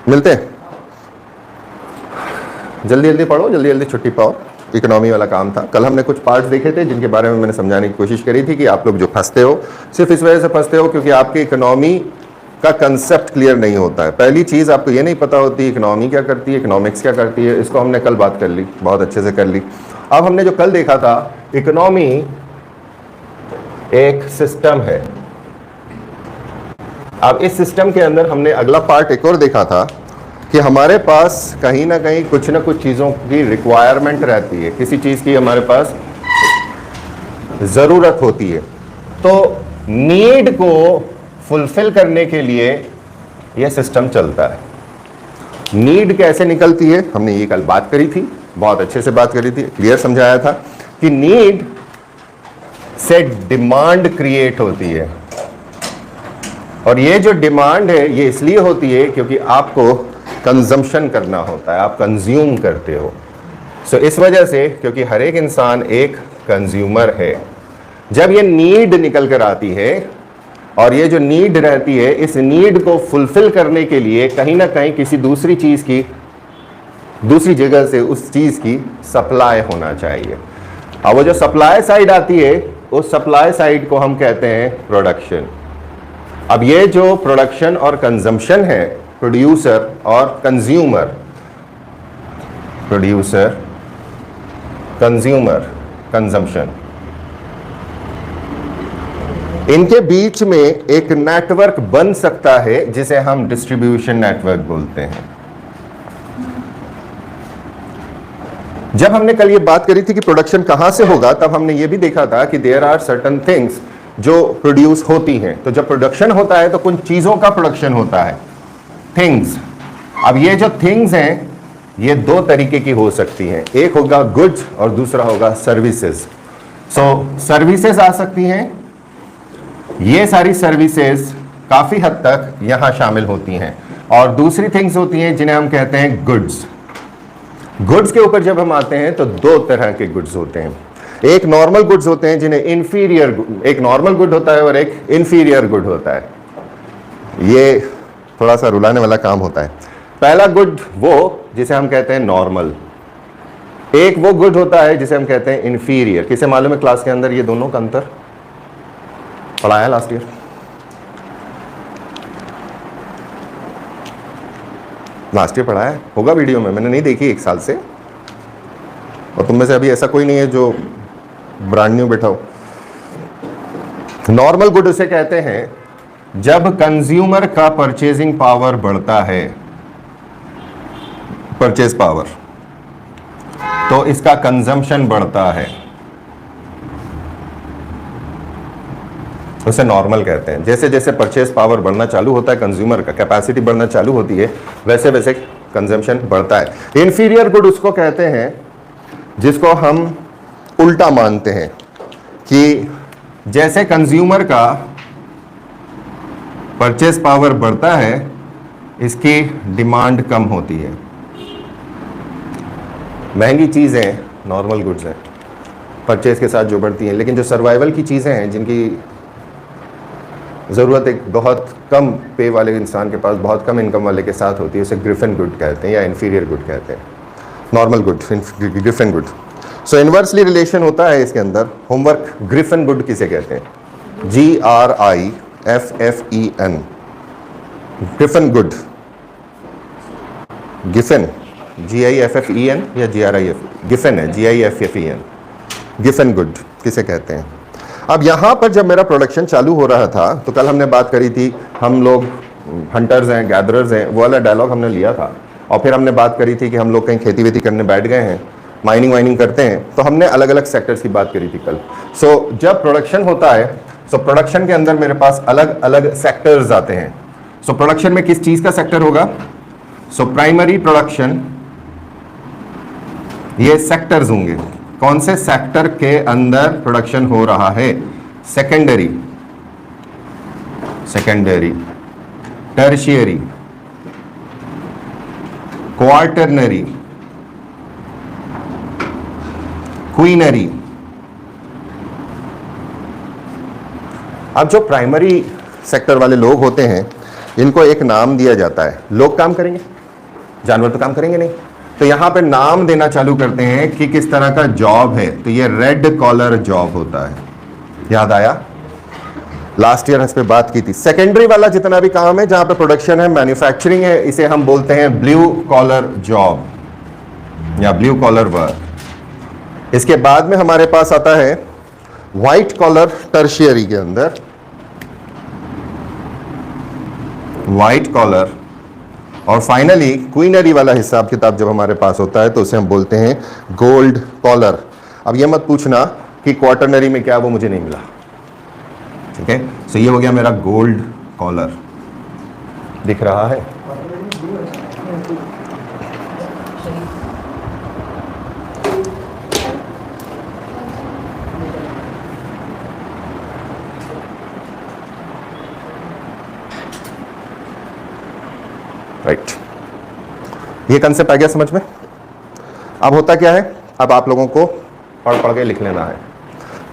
मिलते हैं, जल्दी जल्दी पढ़ो, जल्दी जल्दी छुट्टी पाओ। इकोनॉमी वाला काम था। कल हमने कुछ पार्ट्स देखे थे जिनके बारे में मैंने समझाने की कोशिश करी थी कि आप लोग जो फंसते हो सिर्फ इस वजह से फंसते हो क्योंकि आपके इकोनॉमी का कंसेप्ट क्लियर नहीं होता है। पहली चीज़ आपको ये नहीं पता होती इकोनॉमी क्या करती है, इकोनॉमिक्स क्या करती है। इसको हमने कल बात कर ली, बहुत अच्छे से कर ली। अब हमने जो कल देखा था, इकोनॉमी एक सिस्टम है। अब इस सिस्टम के अंदर हमने अगला पार्ट एक और देखा था कि हमारे पास कहीं ना कहीं कुछ ना कुछ चीज़ों की रिक्वायरमेंट रहती है, किसी चीज़ की हमारे पास ज़रूरत होती है। तो नीड को फुलफिल करने के लिए यह सिस्टम चलता है। नीड कैसे निकलती है हमने ये कल बात करी थी, बहुत अच्छे से बात करी थी, क्लियर समझाया था कि नीड से डिमांड क्रिएट होती है। और ये जो डिमांड है ये इसलिए होती है क्योंकि आपको कंजम्पशन करना होता है, आप कंज्यूम करते हो। सो इस वजह से, क्योंकि हर एक इंसान एक कंज्यूमर है, जब ये नीड निकल कर आती है और ये जो नीड रहती है, इस नीड को फुलफिल करने के लिए कहीं ना कहीं किसी दूसरी चीज़ की, दूसरी जगह से उस चीज़ की सप्लाई होना चाहिए। अब वो जो सप्लाई साइड आती है, उस सप्लाई साइड को हम कहते हैं प्रोडक्शन। अब ये जो प्रोडक्शन और कंजम्पशन है, प्रोड्यूसर और कंज्यूमर, प्रोड्यूसर कंज्यूमर कंजम्पशन, इनके बीच में एक नेटवर्क बन सकता है जिसे हम डिस्ट्रीब्यूशन नेटवर्क बोलते हैं। जब हमने कल ये बात करी थी कि प्रोडक्शन कहां से होगा, तब हमने ये भी देखा था कि देयर आर सर्टेन थिंग्स जो प्रोड्यूस होती हैं। तो जब प्रोडक्शन होता है तो कुछ चीजों का प्रोडक्शन होता है, थिंग्स। अब ये जो थिंग्स हैं ये दो तरीके की हो सकती हैं, एक होगा गुड्स और दूसरा होगा सर्विसेज। सो सर्विसेज आ सकती हैं, ये सारी सर्विसेज काफी हद तक यहां शामिल होती हैं। और दूसरी थिंग्स होती हैं जिन्हें हम कहते हैं गुड्स। गुड्स के ऊपर जब हम आते हैं तो दो तरह के गुड्स होते हैं। एक नॉर्मल गुड्स होते हैं जिन्हें इन्फीरियर, एक नॉर्मल गुड होता है और एक इन्फीरियर गुड होता है। ये थोड़ा सा रुलाने वाला काम होता है। पहला गुड वो जिसे हम कहते हैं नॉर्मल, एक वो गुड होता है जिसे हम कहते हैं इन्फीरियर। किसे मालूम है क्लास के अंदर ये दोनों का अंतर पढ़ाया लास्ट ईयर? लास्ट ईयर पढ़ाया होगा वीडियो में, मैंने नहीं देखी एक साल से, और तुम में से अभी ऐसा कोई नहीं है जो ब्रांड न्यू बैठा हो। नॉर्मल गुड उसे कहते हैं जब कंज्यूमर का परचेजिंग पावर बढ़ता है, परचेज पावर, तो इसका कंजम्पशन बढ़ता है, उसे नॉर्मल कहते हैं। जैसे जैसे परचेज पावर बढ़ना चालू होता है, कंज्यूमर का कैपेसिटी बढ़ना चालू होती है, वैसे वैसे कंजम्पशन बढ़ता है। इन्फीरियर गुड उसको कहते हैं जिसको हम उल्टा मानते हैं कि जैसे कंज्यूमर का परचेज पावर बढ़ता है, इसकी डिमांड कम होती है। महंगी चीज़ें नॉर्मल गुड्स हैं, परचेज के साथ जो बढ़ती हैं, लेकिन जो सर्वाइवल की चीज़ें हैं जिनकी ज़रूरत एक बहुत कम पे वाले इंसान के पास, बहुत कम इनकम वाले के साथ होती है, उसे ग्रिफिन गुड कहते हैं या इन्फीरियर गुड कहते हैं। Normal good, Giffen good. So inversely relation होता है इसके अंदर। होमवर्क, ग्रिफिन गुड किसे कहते हैं? GRIFFEN, Griffin good. Giffen, GIFFEN या GRIF? गिफिन है, GIFFEN, गिफिन गुड किसे कहते हैं? अब यहाँ पर जब मेरा प्रोडक्शन चालू हो रहा था तो कल हमने बात करी थी, हम लोग हंटर्स हैं, गैदरर्स हैं, वो वाला डायलॉग हमने लिया था। और फिर हमने बात करी थी कि हम लोग कहीं खेती वेती करने बैठ गए हैं, माइनिंग वाइनिंग करते हैं, तो हमने अलग अलग सेक्टर्स की बात करी थी कल। सो जब प्रोडक्शन होता है, सो प्रोडक्शन के अंदर मेरे पास अलग अलग सेक्टर्स आते हैं। सो प्रोडक्शन में किस चीज़ का सेक्टर होगा? सो प्राइमरी प्रोडक्शन, ये सेक्टर्स होंगे। कौन से सेक्टर के अंदर प्रोडक्शन हो रहा है? Secondary, secondary, tertiary, quaternary, quinary. अब जो प्राइमरी सेक्टर वाले लोग होते हैं इनको एक नाम दिया जाता है। लोग काम करेंगे, जानवर तो काम करेंगे नहीं, तो यहां पे नाम देना चालू करते हैं कि किस तरह का जॉब है। तो ये रेड कॉलर जॉब होता है, याद आया? लास्ट ईयर इस पे बात की थी। सेकेंडरी वाला जितना भी काम है जहां पे प्रोडक्शन है, मैन्युफैक्चरिंग है, इसे हम बोलते हैं ब्लू कॉलर जॉब या ब्लू कॉलर वर्क। इसके बाद में हमारे पास आता है व्हाइट कॉलर टर्शियरी के अंदर, व्हाइट कॉलर, और फाइनली क्वीनरी वाला हिसाब किताब जब हमारे पास होता है तो उसे हम बोलते हैं गोल्ड कॉलर। अब ये मत पूछना कि क्वार्टरनरी में क्या, वो मुझे नहीं मिला, ठीक है। सो ये हो गया मेरा गोल्ड कॉलर, दिख रहा है? राइट, ये कंसेप्ट आ गया समझ में? अब होता क्या है, अब आप लोगों को पढ़ पढ़ के लिख लेना है।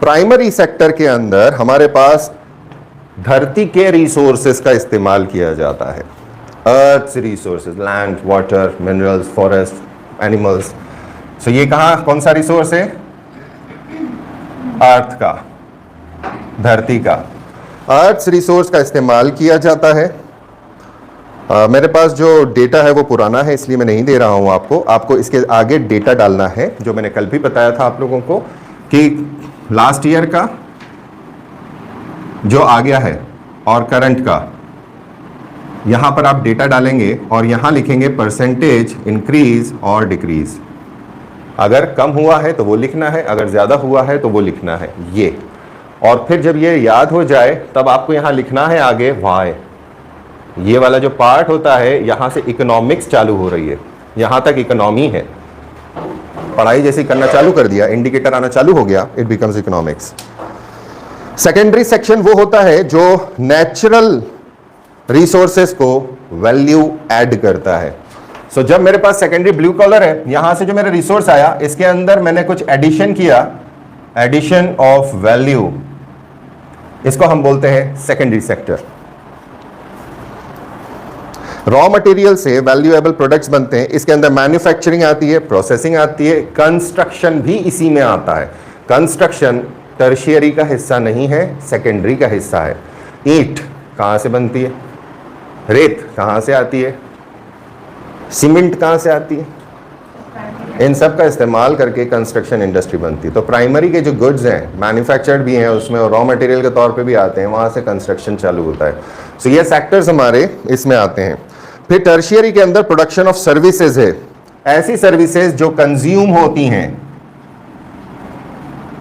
प्राइमरी सेक्टर के अंदर हमारे पास धरती के रिसोर्सेज का इस्तेमाल किया जाता है। Earth resources, land, water, minerals, forest, animals. So ये कहाँ, कौन सा रिसोर्स है? अर्थ का, धरती का। अर्थ रिसोर्स का इस्तेमाल किया जाता है। मेरे पास जो डेटा है वो पुराना है, इसलिए मैं नहीं दे रहा हूं आपको इसके आगे डेटा डालना है, जो मैंने कल भी बताया था आप लोगों को कि लास्ट ईयर का जो आ गया है और करंट का, यहां पर आप डेटा डालेंगे और यहां लिखेंगे परसेंटेज इंक्रीज और डिक्रीज। अगर कम हुआ है तो वो लिखना है, अगर ज्यादा हुआ है तो वो लिखना है ये। और फिर जब ये याद हो जाए तब आपको यहां लिखना है आगे वाई। ये वाला जो पार्ट होता है, यहां से इकोनॉमिक्स चालू हो रही है, यहां तक इकोनॉमी है। पढ़ाई जैसे करना चालू कर दिया, इंडिकेटर आना चालू हो गया, it becomes economics. Secondary section वो होता है जो नेचुरल रिसोर्सेस को वैल्यू ऐड करता है। सो जब मेरे पास सेकेंडरी ब्लू कॉलर है, यहां से जो मेरा रिसोर्स आया, इसके अंदर मैंने कुछ एडिशन किया, एडिशन ऑफ वैल्यू, इसको हम बोलते हैं सेकेंडरी सेक्टर। रॉ मटेरियल से वैल्यूएबल प्रोडक्ट्स बनते हैं, इसके अंदर मैन्युफैक्चरिंग आती है, प्रोसेसिंग आती है, कंस्ट्रक्शन भी इसी में आता है। कंस्ट्रक्शन टर्शियरी का हिस्सा नहीं है, सेकेंडरी का हिस्सा है। ईंट कहां से बनती है? रेत कहां से आती है? सीमेंट कहां से आती है? इन सब का इस्तेमाल करके कंस्ट्रक्शन इंडस्ट्री बनती है। तो प्राइमरी के जो गुड्स हैं, मैन्युफैक्चर्ड भी हैं उसमें और रॉ मटेरियल के तौर पे भी आते हैं, वहां से कंस्ट्रक्शन चालू होता है। सो ये सेक्टर्स हमारे इसमें आते हैं। फिर टर्शियरी के अंदर प्रोडक्शन ऑफ सर्विसेज है, ऐसी सर्विसेज जो कंज्यूम होती हैं,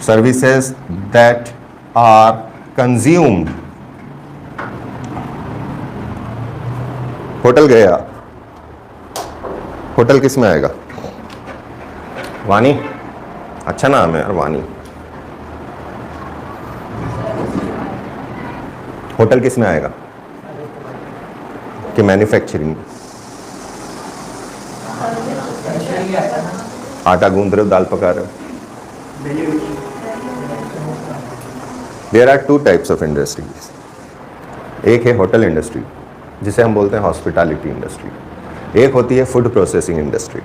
services that are consumed. Hotel गया, होटल किस में आएगा? वानी, अच्छा नाम है यार, वानी। होटल किस में आएगा? कि मैन्युफैक्चरिंग। आटा गूंद रहे हो, दाल पका रहे हो। There are two types of industries. एक है होटल इंडस्ट्री, जिसे हम बोलते हैं हॉस्पिटैलिटी इंडस्ट्री। एक होती है food processing industry.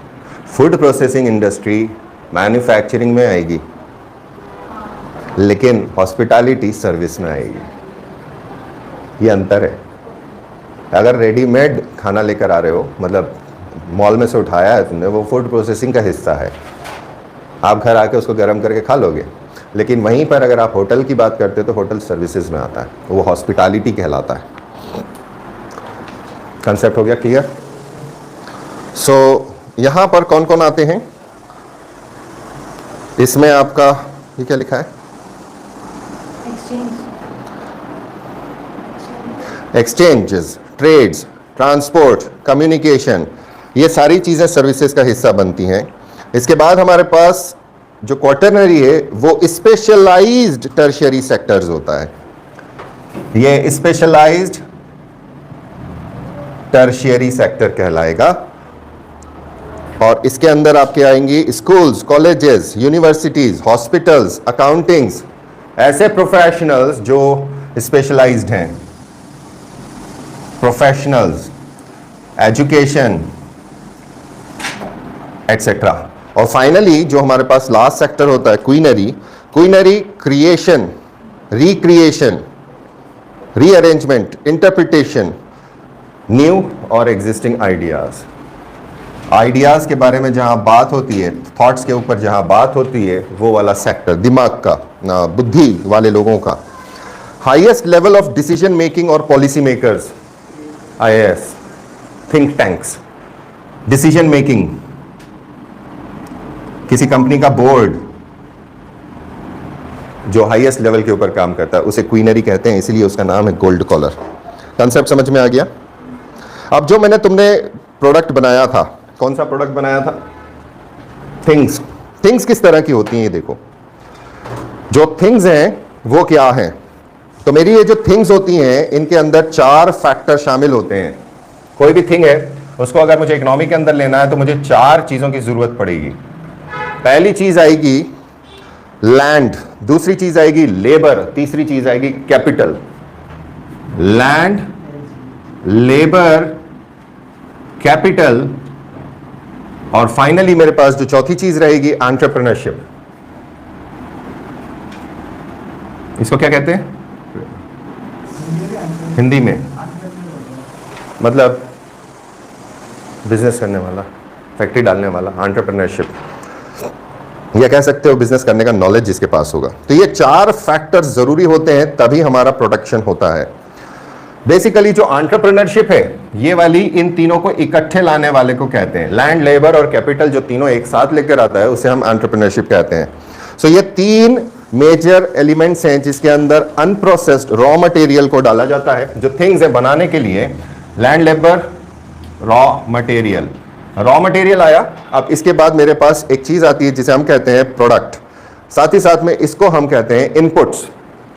Food processing industry manufacturing में आएगी, लेकिन हॉस्पिटैलिटी सर्विस में आएगी। ये अंतर है। अगर रेडीमेड खाना लेकर आ रहे हो, मतलब मॉल में से उठाया है तुमने, वो फूड प्रोसेसिंग का हिस्सा है, आप घर आके उसको गर्म करके खा लोगे। लेकिन वहीं पर अगर आप होटल की बात करते हो तो होटल सर्विसेज में आता है, वो हॉस्पिटैलिटी कहलाता है। कंसेप्ट हो गया क्लियर? सो यहां पर कौन कौन आते हैं? इसमें आपका ये क्या लिखा है? एक्सचेंजेस, ट्रेड्स, ट्रांसपोर्ट, कम्युनिकेशन, ये सारी चीजें सर्विसेज का हिस्सा बनती हैं। इसके बाद हमारे पास जो क्वार्टरनरी है वो स्पेशलाइज्ड टर्शियरी सेक्टर्स होता है। ये स्पेशलाइज्ड टर्शियरी सेक्टर कहलाएगा। और इसके अंदर आपके आएंगी schools, colleges, universities, hospitals, accountings, ऐसे प्रोफेशनल्स जो स्पेशलाइज्ड हैं। Professionals, education etcetera. और फाइनली जो हमारे पास लास्ट सेक्टर होता है quinary, quinary creation, recreation, rearrangement, interpretation, new और एग्जिस्टिंग आइडियाज। आइडियाज के बारे में जहां बात होती है, थॉट्स के ऊपर जहां बात होती है, वो वाला सेक्टर दिमाग का, बुद्धि वाले लोगों का। Highest level of decision making और policy makers, IAS, think tanks, decision making, किसी कंपनी का बोर्ड जो हाईएस्ट लेवल के ऊपर काम करता है उसे क्वीनरी कहते हैं, इसीलिए उसका नाम है गोल्ड कॉलर। कंसेप्ट समझ में आ गया? अब जो मैंने तुमने प्रोडक्ट बनाया था, कौन सा प्रोडक्ट बनाया था? थिंग्स। थिंग्स किस तरह की होती हैं ये देखो। जो थिंग्स हैं वो क्या हैं? तो मेरी ये जो थिंग्स होती हैं इनके अंदर 4 फैक्टर शामिल होते हैं। कोई भी थिंग है उसको अगर मुझे इकोनॉमी के अंदर लेना है तो मुझे 4 चीजों की जरूरत पड़ेगी। पहली चीज आएगी लैंड, दूसरी चीज आएगी लेबर, तीसरी चीज आएगी कैपिटल। लैंड, लेबर, कैपिटल और फाइनली मेरे पास जो चौथी चीज रहेगी एंटरप्रेन्योरशिप। इसको क्या कहते हैं हिंदी में? मतलब बिजनेस करने वाला, फैक्ट्री डालने वाला, एंटरप्रेन्योरशिप, या कह सकते हो बिजनेस करने का नॉलेज जिसके पास होगा। तो ये 4 फैक्टर्स जरूरी होते हैं तभी हमारा प्रोडक्शन होता है। बेसिकली जो एंटरप्रेन्योरशिप है ये वाली, इन तीनों को इकट्ठे लाने वाले को कहते हैं। लैंड, लेबर और कैपिटल जो तीनों एक साथ लेकर आता है उसे हम एंटरप्रेन्योरशिप कहते हैं। सो ये 3 मेजर एलिमेंट्स हैं जिसके अंदर अनप्रोसेस्ड रॉ मटेरियल को डाला जाता है। जो थिंग्स है बनाने के लिए land, labour, raw material. Raw material आया, अब इसके बाद मेरे पास एक चीज आती है जिसे हम कहते हैं प्रोडक्ट। साथ ही साथ में इसको हम कहते हैं इनपुट्स।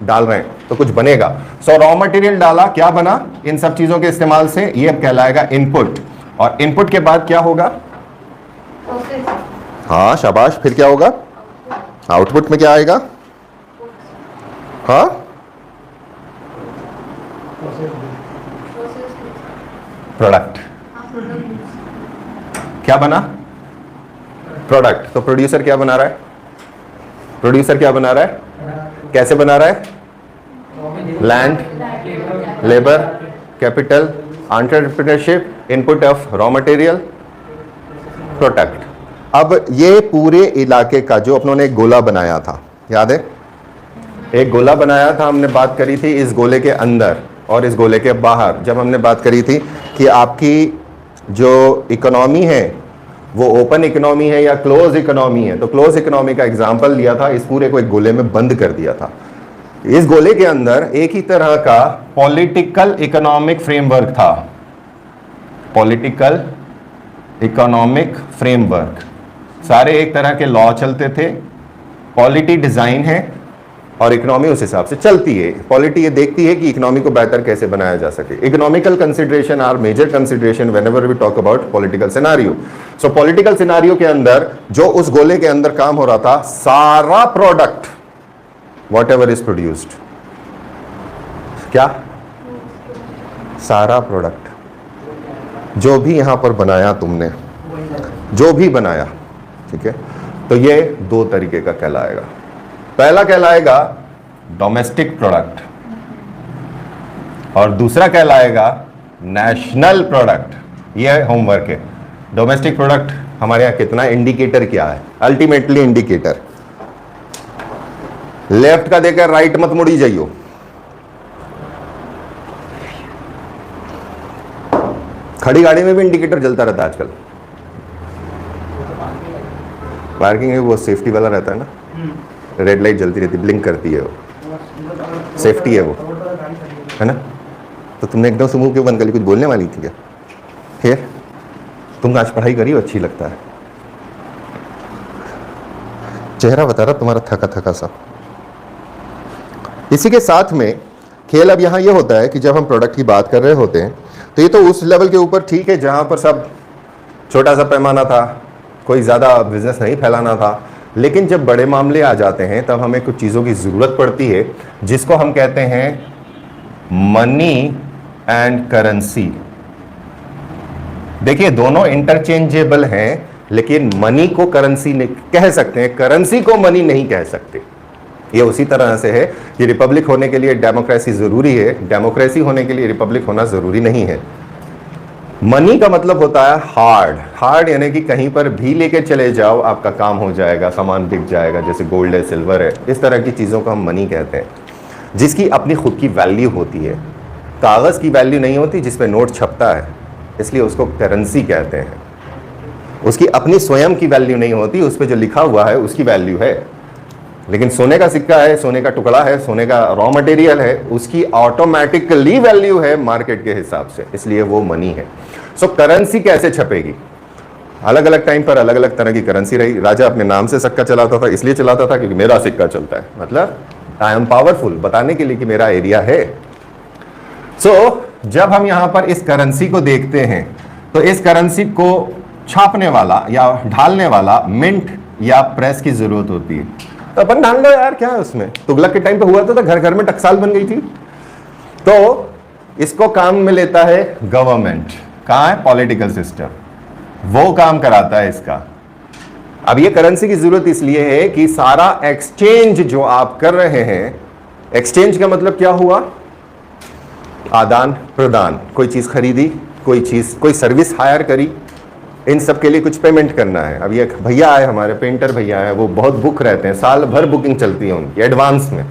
डाल रहे हैं तो कुछ बनेगा। सो रॉ मटेरियल डाला, क्या बना? इन सब चीजों के इस्तेमाल से ये कहलाएगा इनपुट। और इनपुट के बाद क्या होगा? हाँ शाबाश, फिर क्या होगा? आउटपुट में क्या आएगा? हाँ प्रोडक्ट। क्या बना? प्रोडक्ट। तो प्रोड्यूसर क्या बना रहा है? प्रोड्यूसर क्या बना रहा है? कैसे बना रहा है? Land, labour, capital, entrepreneurship, input of raw material, product. अब ये पूरे इलाके का जो अपनों ने एक गोला बनाया था, याद है? एक गोला बनाया था, हमने बात करी थी इस गोले के अंदर और इस गोले के बाहर। जब हमने बात करी थी कि आपकी जो इकोनॉमी है वो ओपन इकोनॉमी है या क्लोज इकोनॉमी है, तो क्लोज इकोनॉमी का एग्जांपल लिया था, इस पूरे को एक गोले में बंद कर दिया था। इस गोले के अंदर एक ही तरह का पॉलिटिकल इकोनॉमिक फ्रेमवर्क था। पॉलिटिकल इकोनॉमिक फ्रेमवर्क, सारे एक तरह के लॉ चलते थे। पॉलिटी डिजाइन है और इकोनॉमी उस हिसाब से चलती है। पॉलिटी ये देखती है कि इकोनॉमी को बेहतर कैसे बनाया जा सके। Economical consideration are major consideration whenever we talk about political scenario. So political scenario के अंदर जो उस गोले के अंदर काम हो रहा था, सारा product what ever is produced, क्या? सारा प्रोडक्ट जो भी यहां पर बनाया तुमने, जो भी बनाया, ठीक है, तो ये 2 तरीके का कहलाएगा। पहला कहलाएगा डोमेस्टिक प्रोडक्ट और दूसरा कहलाएगा नेशनल प्रोडक्ट। ये होमवर्क है। डोमेस्टिक प्रोडक्ट हमारे यहां कितना, इंडिकेटर क्या है? Ultimately indicator. लेफ्ट का देकर राइट मत मुड़ी जाइयो। खड़ी गाड़ी में भी इंडिकेटर जलता रहता है आजकल। पार्किंग है वो सेफ्टी वाला रहता है ना, रेड लाइट जलती रहती, ब्लिंक करती है, वो सेफ्टी है वो, है ना? तो तुमने एकदम से मुंह क्यों बंद कर ली? कुछ बोलने वाली थी क्या? फिर तुम आज पढ़ाई करी हो, अच्छी लगता है, चेहरा बता रहा तुम्हारा थका थका सा। इसी के साथ में खेल अब यहाँ ये होता है कि जब हम प्रोडक्ट की बात कर रहे होते हैं तो ये तो उस लेवल के ऊपर ठीक है जहाँ पर सब छोटा सा पैमाना था, कोई ज़्यादा बिजनेस नहीं फैलाना था। लेकिन जब बड़े मामले आ जाते हैं तब हमें कुछ चीज़ों की ज़रूरत पड़ती है जिसको हम कहते हैं मनी एंड करेंसी। देखिए दोनों इंटरचेंजेबल हैं, लेकिन मनी को करेंसी नहीं कह सकते हैं, करेंसी को मनी नहीं कह सकते। ये उसी तरह से है कि रिपब्लिक होने के लिए डेमोक्रेसी जरूरी है, डेमोक्रेसी होने के लिए रिपब्लिक होना जरूरी नहीं है। मनी का मतलब होता है हार्ड, हार्ड यानी कि कहीं पर भी लेके चले जाओ आपका काम हो जाएगा, सामान बिक जाएगा, जैसे गोल्ड है, सिल्वर है, इस तरह की चीज़ों को हम मनी कहते हैं, जिसकी अपनी खुद की वैल्यू होती है। कागज़ की वैल्यू नहीं होती जिस पे नोट छपता है, इसलिए उसको करेंसी कहते हैं। उसकी अपनी स्वयं की वैल्यू नहीं होती, उस पर जो लिखा हुआ है उसकी वैल्यू है। लेकिन सोने का सिक्का है, सोने का टुकड़ा है, सोने का रॉ मटेरियल है, उसकी ऑटोमेटिकली वैल्यू है मार्केट के हिसाब से, इसलिए वो मनी है। सो करेंसी कैसे छपेगी? अलग अलग टाइम पर अलग अलग तरह की करेंसी रही। राजा अपने नाम से सिक्का चलाता था, इसलिए चलाता था क्योंकि मेरा सिक्का चलता है, मतलब आई एम पावरफुल, बताने के लिए कि मेरा एरिया है। सो जब हम यहां पर इस करेंसी को देखते हैं तो इस करेंसी को छापने वाला या ढालने वाला मिंट या प्रेस की जरूरत होती है। तो अपन ढाल लो यार, क्या है उसमें, तुगलक के टाइम पे हुआ था घर घर में टकसाल बन गई थी। तो इसको काम में लेता है गवर्नमेंट, कहां है पॉलिटिकल सिस्टम, वो काम कराता है इसका। अब ये करेंसी की जरूरत इसलिए है कि सारा एक्सचेंज जो आप कर रहे हैं, एक्सचेंज का मतलब क्या हुआ, आदान प्रदान, कोई चीज खरीदी, कोई चीज, कोई सर्विस हायर करी, इन सब के लिए कुछ पेमेंट करना है। अब ये भैया आए हमारे पेंटर भैया है, वो बहुत बुक रहते हैं, साल भर बुकिंग चलती है उनकी एडवांस में।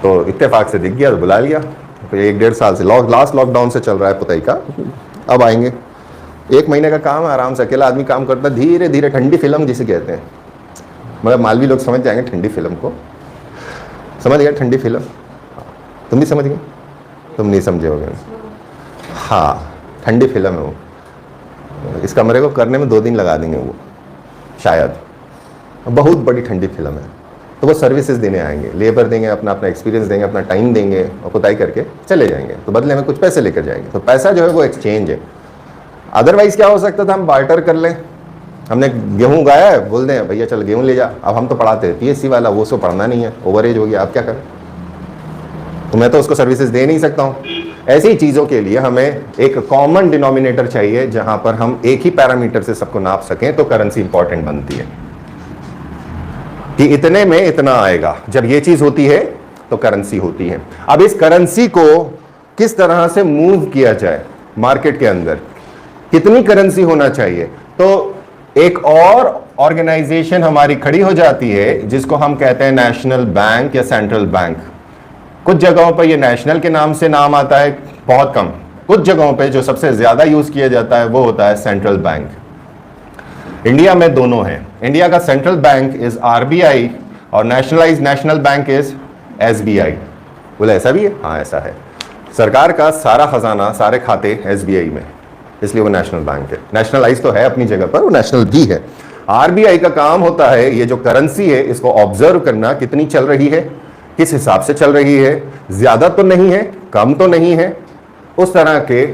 तो इत्तेफाक से दिख गया तो बुला लिया। तो 1-1.5 साल से लास्ट लॉकडाउन से चल रहा है पुताई का, अब आएंगे। 1 महीने का काम है, आराम से अकेला आदमी काम करता है, धीरे धीरे, ठंडी फिल्म जिसे कहते हैं, मतलब मालवी लोग समझ जाएंगे ठंडी फिल्म को, समझ गया ठंडी फिल्म, तुम भी समझ गए, तुम नहीं समझे होगे, हाँ ठंडी फिल्म है वो। इस कमरे को करने में 2 दिन लगा देंगे वो शायद, बहुत बड़ी ठंडी फिल्म है। तो वो सर्विसेज देने आएंगे, लेबर देंगे, अपना अपना एक्सपीरियंस देंगे, अपना टाइम देंगे और खुदाई करके चले जाएंगे, तो बदले में कुछ पैसे लेकर जाएंगे। तो पैसा जो है वो एक्सचेंज है। अदरवाइज क्या हो सकता था, हम बार्टर कर लें, हमने गेहूं उगाया है, बोल दें भैया चल गेहूं ले जा। अब हम तो पढ़ाते हैं PSC वाला, वो सो पढ़ना नहीं है, ओवर एज हो गया, आप क्या करें, तो मैं तो उसको सर्विसेज दे नहीं सकता हूँ। ऐसी ही चीज़ों के लिए हमें एक कॉमन डिनोमिनेटर चाहिए जहां पर हम एक ही पैरामीटर से सबको नाप सकें, तो करेंसी इंपॉर्टेंट बनती है कि इतने में इतना आएगा। जब ये चीज होती है तो करेंसी होती है। अब इस करेंसी को किस तरह से मूव किया जाए मार्केट के अंदर, कितनी करेंसी होना चाहिए, तो एक और ऑर्गेनाइजेशन हमारी खड़ी हो जाती है जिसको हम कहते हैं नेशनल बैंक या सेंट्रल बैंक। कुछ जगहों पर ये नेशनल के नाम से नाम आता है, बहुत कम। कुछ जगहों पे जो सबसे ज्यादा यूज किया जाता है वो होता है सेंट्रल बैंक। इंडिया में दोनों है। इंडिया का सेंट्रल बैंक इज RBI और nationalise national bank is SBI। बोले ऐसा भी है? हाँ ऐसा है। सरकार का सारा खजाना, सारे खाते SBI में, इसलिए वो नेशनल बैंक है। नेशनलाइज तो है अपनी जगह पर, वो नेशनल भी है। RBI का काम होता है ये जो करेंसी है इसको ऑब्जर्व करना, कितनी चल रही है, किस हिसाब से चल रही है, ज्यादा तो नहीं है, कम तो नहीं है, उस तरह के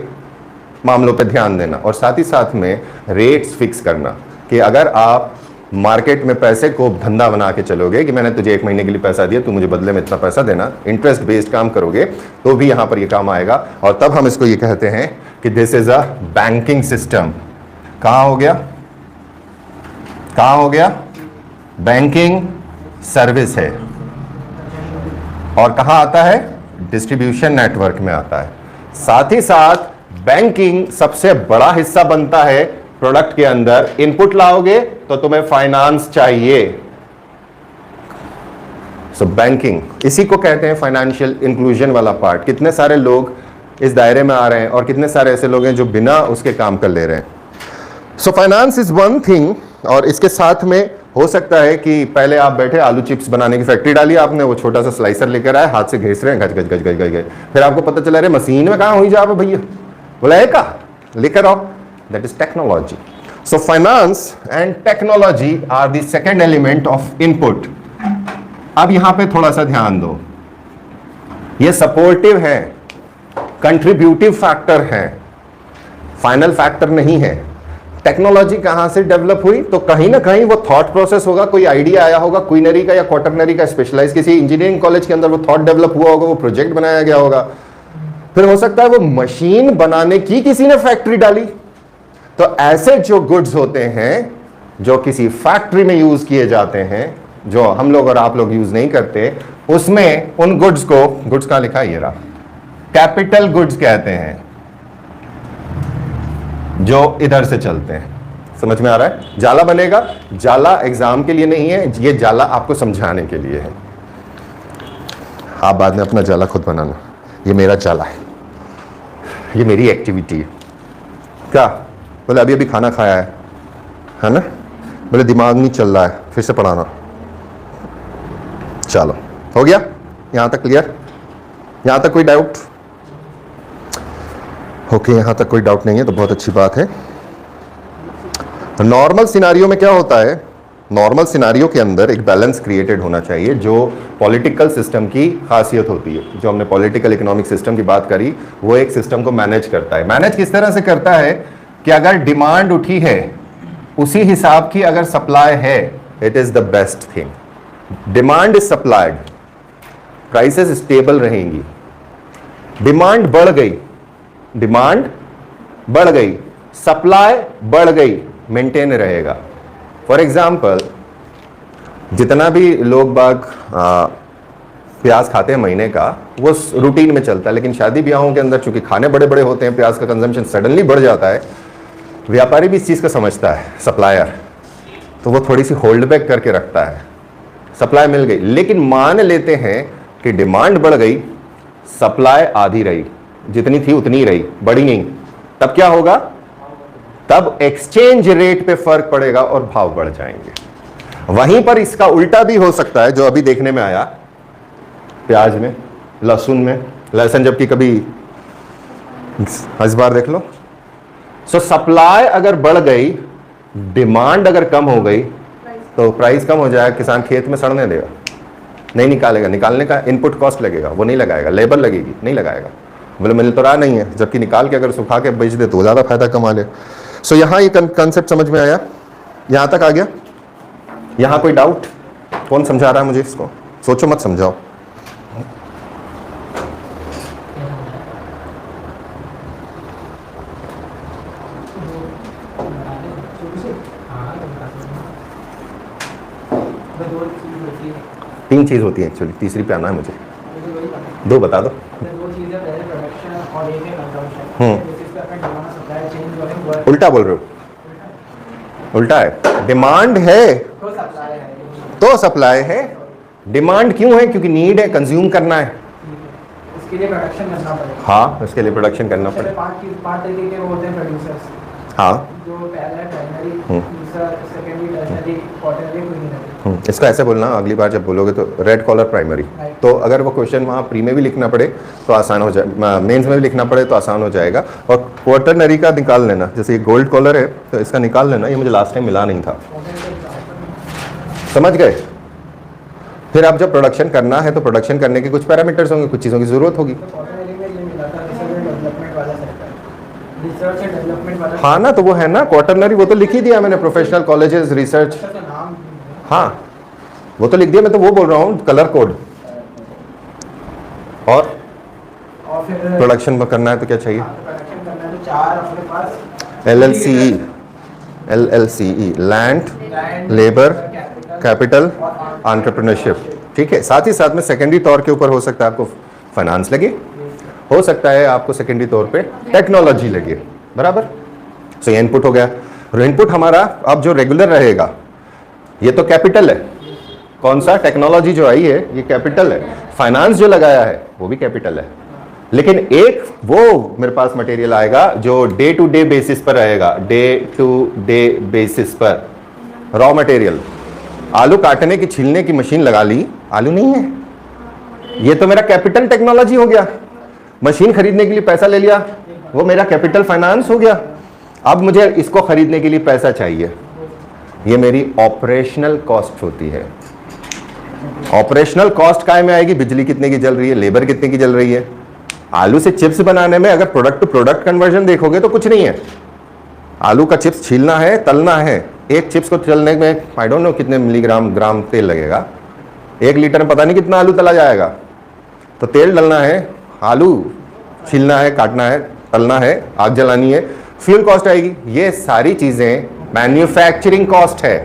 मामलों पे ध्यान देना। और साथ ही साथ में रेट्स फिक्स करना कि अगर आप मार्केट में पैसे को धंधा बना के चलोगे कि मैंने तुझे 1 महीने के लिए पैसा दिया, तू मुझे बदले में इतना पैसा देना, इंटरेस्ट बेस्ड काम करोगे, तो भी यहां पर ये काम आएगा। और तब हम इसको ये कहते हैं कि this is a banking system. कहां हो गया, कहां हो गया, बैंकिंग सर्विस है। और कहां आता है, डिस्ट्रीब्यूशन नेटवर्क में आता है। साथ ही साथ बैंकिंग सबसे बड़ा हिस्सा बनता है प्रोडक्ट के अंदर। इनपुट लाओगे तो तुम्हें फाइनेंस चाहिए। सो बैंकिंग, इसी को कहते हैं फाइनेंशियल इंक्लूजन वाला पार्ट। कितने सारे लोग इस दायरे में आ रहे हैं और कितने सारे ऐसे लोग हैं जो बिना उसके काम कर ले रहे हैं। So finance is one thing. और इसके साथ में हो सकता है कि पहले आप बैठे आलू चिप्स बनाने की फैक्ट्री डाली आपने, वो छोटा सा स्लाइसर लेकर आए, हाथ से घिस रहे हैं, गज गज गज गज गज गज, फिर आपको पता चला रहे मशीन में कहां हुई जा भैया, बोला है का लेकर आओ। That is technology. So finance and technology are the second element of input. अब यहां पे थोड़ा सा ध्यान दो, ये सपोर्टिव है, कंट्रीब्यूटिव फैक्टर है, फाइनल फैक्टर नहीं है। टेक्नोलॉजी कहां से डेवलप हुई, तो कहीं ना कहीं वो थॉट प्रोसेस होगा, कोई आइडिया आया होगा, क्वीनरी का या क्वाटरनरी का, स्पेशलाइज किसी इंजीनियरिंग कॉलेज के अंदर वो थॉट डेवलप हुआ होगा, वो प्रोजेक्ट बनाया गया होगा, फिर हो सकता है वो मशीन बनाने की किसी ने फैक्ट्री डाली। तो ऐसे जो गुड्स होते हैं जो किसी फैक्ट्री में यूज किए जाते हैं, जो हम लोग और आप लोग यूज नहीं करते, उसमें उन गुड्स को, गुड्स कहां लिखा है, ये रहा, कैपिटल गुड्स कहते हैं, जो इधर से चलते हैं। समझ में आ रहा है? जाला बनेगा, जाला एग्जाम के लिए नहीं है, ये जाला आपको समझाने के लिए है। आप बाद में अपना जाला खुद बनाना। ये मेरा जाला है, ये मेरी एक्टिविटी है। क्या बोले? अभी अभी खाना खाया है ना? बोले दिमाग नहीं चल रहा है, फिर से पढ़ाना। चलो, हो गया यहां तक क्लियर? यहां तक कोई डाउट? ओके, यहां तक कोई डाउट नहीं है तो बहुत अच्छी बात है। नॉर्मल सिनारियो में क्या होता है? नॉर्मल सिनारियो के अंदर एक बैलेंस क्रिएटेड होना चाहिए, जो पॉलिटिकल सिस्टम की खासियत होती है। जो हमने पॉलिटिकल इकोनॉमिक सिस्टम की बात करी, वो एक सिस्टम को मैनेज करता है। मैनेज किस तरह से करता है कि अगर डिमांड उठी है, उसी हिसाब की अगर सप्लाई है, it is the best thing. Demand is supplied, prices stable रहेंगी। डिमांड बढ़ गई, डिमांड बढ़ गई, सप्लाई बढ़ गई, मेंटेन रहेगा। फॉर एग्जाम्पल, जितना भी लोग बाग प्याज खाते हैं महीने का, वो रूटीन में चलता है। लेकिन शादी ब्याहों के अंदर चूंकि खाने बड़े बड़े होते हैं, प्याज का कंजम्पशन सडनली बढ़ जाता है। व्यापारी भी इस चीज को समझता है, सप्लायर, तो वो थोड़ी सी होल्ड बैक करके रखता है। सप्लाई मिल गई, लेकिन मान लेते हैं कि डिमांड बढ़ गई, सप्लाई आधी रही, जितनी थी उतनी रही, बढ़ी नहीं, तब क्या होगा? तब एक्सचेंज रेट पे फर्क पड़ेगा और भाव बढ़ जाएंगे। वहीं पर इसका उल्टा भी हो सकता है, जो अभी देखने में आया प्याज में, लहसुन में। लहसुन जबकि कभी इस बार देख लो। सो सप्लाई अगर बढ़ गई, डिमांड अगर कम हो गई, तो प्राइस कम हो जाएगा। किसान खेत में सड़ने देगा, नहीं निकालेगा, निकालने का इनपुट कॉस्ट लगेगा, वो नहीं लगाएगा, लेबर लगेगी, नहीं लगाएगा। बोले मिल तो रहा नहीं है, जबकि निकाल के अगर सुखा के बेच दे तो ज्यादा फायदा कमा ले। सो यहां ये कंसेप्ट समझ में आया? यहां तक आ गया? यहां कोई डाउट? कौन समझा रहा है मुझे इसको? सोचो मत, समझाओ। तीन चीज होती है एक्चुअली, तीसरी पे आना है मुझे। दो बता दो। उल्टा बोल रहे हो? उल्टा है। डिमांड है तो सप्लाई है। डिमांड क्यों है? क्योंकि नीड है, कंज्यूम करना है, इसके लिए प्रोडक्शन करना पड़ेगा। हाँ, इसके लिए प्रोडक्शन करना पड़ेगा। पांच तरीके के होते हैं प्रोड्यूसर्स। हाँ, जो पहला है प्राइमरी, दूसरा सेकेंडरी, टर्शियरी, क्वार्टरली, क्वीनरी। इसको ऐसे बोलना, अगली बार जब बोलोगे तो रेड कॉलर प्राइमरी। तो अगर वो क्वेश्चन वहाँ प्री में भी लिखना पड़े तो आसान हो जाए, मेंस में भी लिखना पड़े तो आसान हो जाएगा। और क्वार्टरनरी का निकाल लेना, जैसे ये गोल्ड कॉलर है तो इसका निकाल लेना, ये मुझे लास्ट टाइम मिला नहीं था। समझ गए? फिर आप जब प्रोडक्शन करना है तो प्रोडक्शन करने के कुछ पैरामीटर्स होंगे, कुछ चीज़ों की जरूरत होगी। हाँ ना, तो वो है ना क्वार्टरनरी, वो तो लिख ही दिया मैंने, प्रोफेशनल कॉलेजेस, रिसर्च। हाँ, वो तो लिख दिया, मैं तो वो बोल रहा हूँ कलर कोड। और फिर प्रोडक्शन करना है तो क्या चाहिए? प्रोडक्शन करना है तो चार अपने पास LLCE, land, labour, capital, entrepreneurship. ठीक है, साथ ही साथ में सेकेंडरी तौर के ऊपर हो सकता है आपको फाइनेंस लगे, हो सकता है आपको सेकेंडरी तौर पे टेक्नोलॉजी लगे, बराबर। सो ये इनपुट हो गया। और इनपुट हमारा अब जो रेगुलर रहेगा, ये तो कैपिटल है। कौन सा? टेक्नोलॉजी जो आई है ये कैपिटल है। फाइनेंस जो लगाया है वो भी कैपिटल है। लेकिन एक वो मेरे पास मटेरियल आएगा जो डे टू डे बेसिस पर रहेगा, डे टू डे बेसिस पर। रॉ मटेरियल, आलू काटने की, छीलने की मशीन लगा ली, आलू नहीं है, ये तो मेरा कैपिटल टेक्नोलॉजी हो गया। मशीन खरीदने के लिए पैसा ले लिया, वो मेरा कैपिटल फाइनेंस हो गया। अब मुझे इसको खरीदने के लिए पैसा चाहिए, ये मेरी ऑपरेशनल कॉस्ट होती है। ऑपरेशनल कॉस्ट काय में आएगी? बिजली कितने की जल रही है, लेबर कितने की जल रही है। आलू से चिप्स बनाने में अगर प्रोडक्ट टू प्रोडक्ट कन्वर्जन देखोगे तो कुछ नहीं है। आलू का चिप्स छीलना है, तलना है, एक चिप्स को तलने में आई डोंट नो कितने मिलीग्राम ग्राम तेल लगेगा, 1 लीटर में पता नहीं कितना आलू तला जाएगा। तो तेल डलना है, आलू छीलना है, काटना है, तलना है, आग जलानी है, फ्यूल कॉस्ट आएगी। ये सारी चीजें मैन्युफैक्चरिंग कॉस्ट है।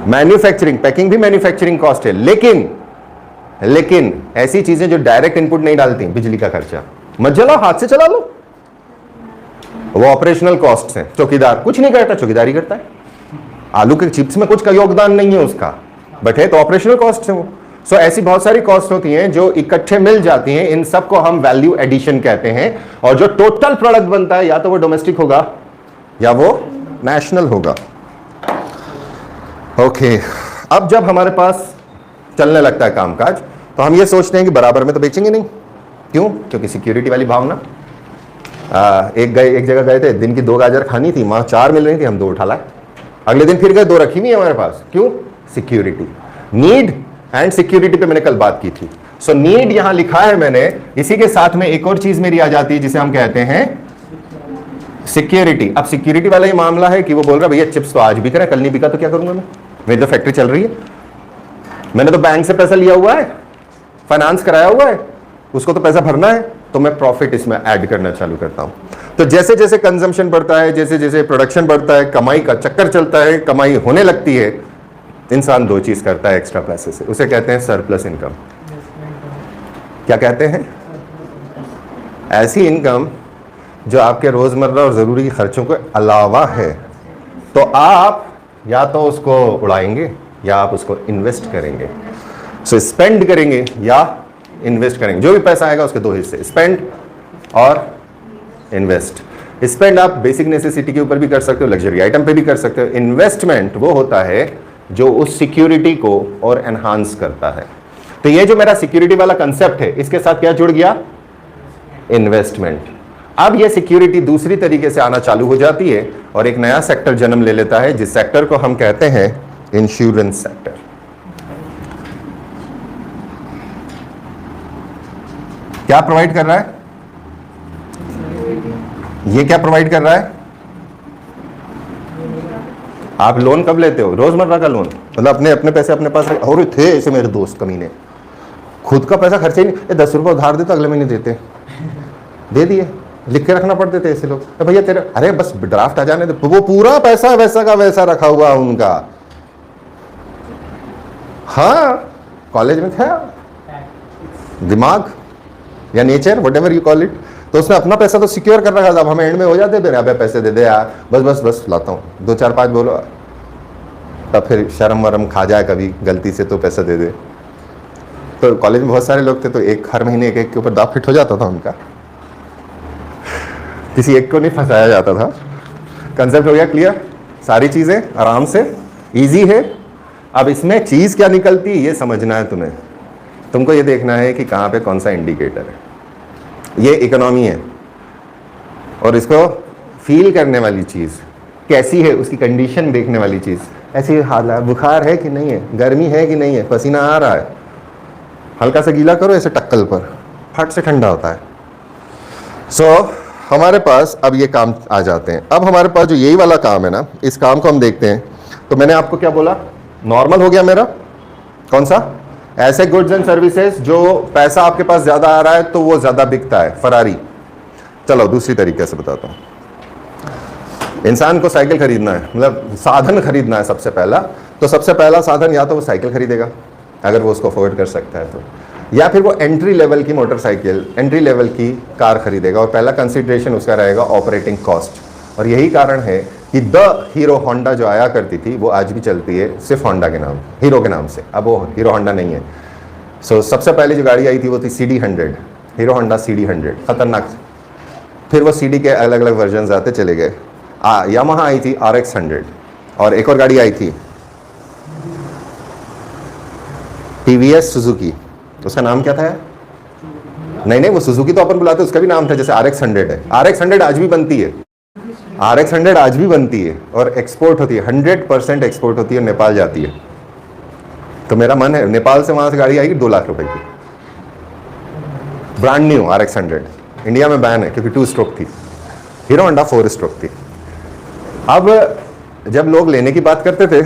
मैन्युफैक्चरिंग, पैकिंग भी मैन्युफैक्चरिंग कॉस्ट है। लेकिन ऐसी चीजें जो डायरेक्ट इनपुट नहीं डालती, बिजली का खर्चा, मत जलाओ, हाथ से चला लो, वो ऑपरेशनल कॉस्ट है। चौकीदार कुछ नहीं करता, चौकीदारी करता है। आलू के चिप्स में कुछ का योगदान नहीं है उसका, बट है तो ऑपरेशनल कॉस्ट है वो। सो ऐसी बहुत सारी कॉस्ट होती हैं जो इकट्ठे मिल जाती हैं, इन सबको हम वैल्यू एडिशन कहते हैं। और जो टोटल प्रोडक्ट बनता है या तो वो डोमेस्टिक होगा या वो नेशनल होगा। ओके, अब जब हमारे पास चलने लगता है कामकाज, तो हम ये सोचते हैं कि बराबर में तो बेचेंगे नहीं। क्यों? क्योंकि सिक्योरिटी वाली भावना। एक जगह गए थे, दिन की 2 गाजर खानी थी, वहां 4 मिल रही थी, हम 2 उठा लाए। अगले दिन फिर गए, 2 रखी हुई है हमारे पास। क्यों? सिक्योरिटी, नीड एंड सिक्योरिटी पे मैंने कल बात की थी। सो नीड यहां लिखा है मैंने, इसी के साथ में एक और चीज मेरी आ जाती है जिसे हम कहते हैं सिक्योरिटी। अब सिक्योरिटी वाला ये मामला है कि वो बोल रहा है भैया चिप्स तो आज बिक रहा है, कल नहीं बिका तो क्या करूंगा मैं? मेरी तो फैक्ट्री चल रही है, मैंने तो बैंक से पैसा लिया हुआ है, फाइनेंस कराया हुआ है, उसको तो पैसा भरना है, तो मैं प्रॉफिट इसमें ऐड करना चालू करता हूं। तो जैसे जैसे कंजम्पशन बढ़ता है, जैसे जैसे प्रोडक्शन बढ़ता है, कमाई का चक्कर चलता है, कमाई होने लगती है, इंसान 2 चीज करता है एक्स्ट्रा पैसे से, उसे कहते हैं सरप्लस इनकम। क्या कहते हैं? ऐसी इनकम जो आपके रोजमर्रा और जरूरी खर्चों के अलावा है, तो आप या तो उसको उड़ाएंगे या आप उसको इन्वेस्ट करेंगे। सो स्पेंड करेंगे या इन्वेस्ट करेंगे। जो भी पैसा आएगा उसके 2 हिस्से, स्पेंड और इन्वेस्ट। स्पेंड आप बेसिक नेसेसिटी के ऊपर भी कर सकते हो, लग्जरी आइटम पे भी कर सकते हो। इन्वेस्टमेंट वो होता है जो उस सिक्योरिटी को और एनहांस करता है। तो ये जो मेरा सिक्योरिटी वाला कंसेप्ट है, इसके साथ क्या जुड़ गया? इन्वेस्टमेंट। अब ये सिक्योरिटी दूसरी तरीके से आना चालू हो जाती है और एक नया सेक्टर जन्म ले लेता है, जिस सेक्टर को हम कहते हैं इंश्योरेंस सेक्टर। क्या प्रोवाइड कर रहा है? ये क्या प्रोवाइड कर रहा है? आप लोन कब लेते हो? रोजमर्रा का लोन, मतलब अपने पैसे अपने पास। और थे ऐसे मेरे दोस्त कमीने, खुद का पैसा खर्चे ही नहीं, 10 रुपये उधार देते, अगले महीने देते, दे दिए, लिख के रखना पड़ते थे ऐसे लोग। तो भैया तेरे, अरे बस ड्राफ्ट आ जाने दे, वो पूरा पैसा वैसा का वैसा रखा हुआ उनका। हाँ, कॉलेज में था दिमाग या nature, what ever you call it, तो उसने अपना पैसा तो सिक्योर कर रखा था। अब हमें एंड में हो जाते थे, अबे पैसे दे दे यार, बस बस बस लाता हूँ, 2 4 5 बोलो, तब फिर शर्म वरम खा जाए कभी गलती से तो पैसा दे दे। तो कॉलेज में बहुत सारे लोग थे, तो एक हर महीने एक के ऊपर दाव फिट हो जाता था उनका, किसी एक को नहीं फंसाया जाता था। कंसेप्ट हो गया क्लियर? सारी चीजें आराम से, इजी है। अब इसमें चीज क्या निकलती है ये समझना है तुम्हें। तुमको ये देखना है कि कहाँ पे कौन सा इंडिकेटर है। ये इकोनॉमी है और इसको फील करने वाली चीज़ कैसी है, उसकी कंडीशन देखने वाली चीज़। ऐसी हालत, बुखार है कि नहीं है, गर्मी है कि नहीं है, पसीना आ रहा है, हल्का सा गीला करो ऐसे टक्कल पर, फट से ठंडा होता है। सो हमारे पास अब ये काम आ जाते हैं। अब हमारे पास जो यही वाला काम है ना, इस काम को हम देखते हैं। तो मैंने आपको क्या बोला? नॉर्मल हो गया मेरा, कौन सा? ऐसे गुड्स एंड सर्विसेज जो पैसा आपके पास ज्यादा आ रहा है तो वो ज्यादा बिकता है, फरारी। चलो दूसरी तरीके से बताता हूं। इंसान को साइकिल खरीदना है, मतलब साधन खरीदना है सबसे पहला, तो सबसे पहला साधन या तो वो साइकिल खरीदेगा अगर वो उसको अफोर्ड कर सकता है तो, या फिर वो एंट्री लेवल की मोटरसाइकिल, एंट्री लेवल की कार खरीदेगा। और पहला कंसिडरेशन उसका रहेगा ऑपरेटिंग कॉस्ट। और यही कारण है कि द हीरो होंडा जो आया करती थी वो आज भी चलती है सिर्फ होंडा के नाम, हीरो के नाम से। अब वो हीरो होंडा नहीं है। सो सबसे पहले जो गाड़ी आई थी वो थी CD100, हीरो होंडा CD100, खतरनाक। फिर वो CD के अलग अलग वर्जन आते चले गए। यामाहा आई थी RX100, और एक और गाड़ी आई थी TVS सुजुकी, उसका नाम क्या था? नहीं वो सुजुकी तो अपन बुलाते, उसका भी नाम था, जैसे RX100 है। RX100 आज भी बनती है, RX100 आज भी बनती है और एक्सपोर्ट होती है, 100% एक्सपोर्ट होती है, नेपाल जाती है। तो मेरा मन है नेपाल से वहां से गाड़ी आएगी 2 लाख रुपए की, ब्रांड न्यू RX100। इंडिया में बैन है क्योंकि 2 स्ट्रोक थी, हीरो होंडा 4 स्ट्रोक थी। अब जब लोग लेने की बात करते थे,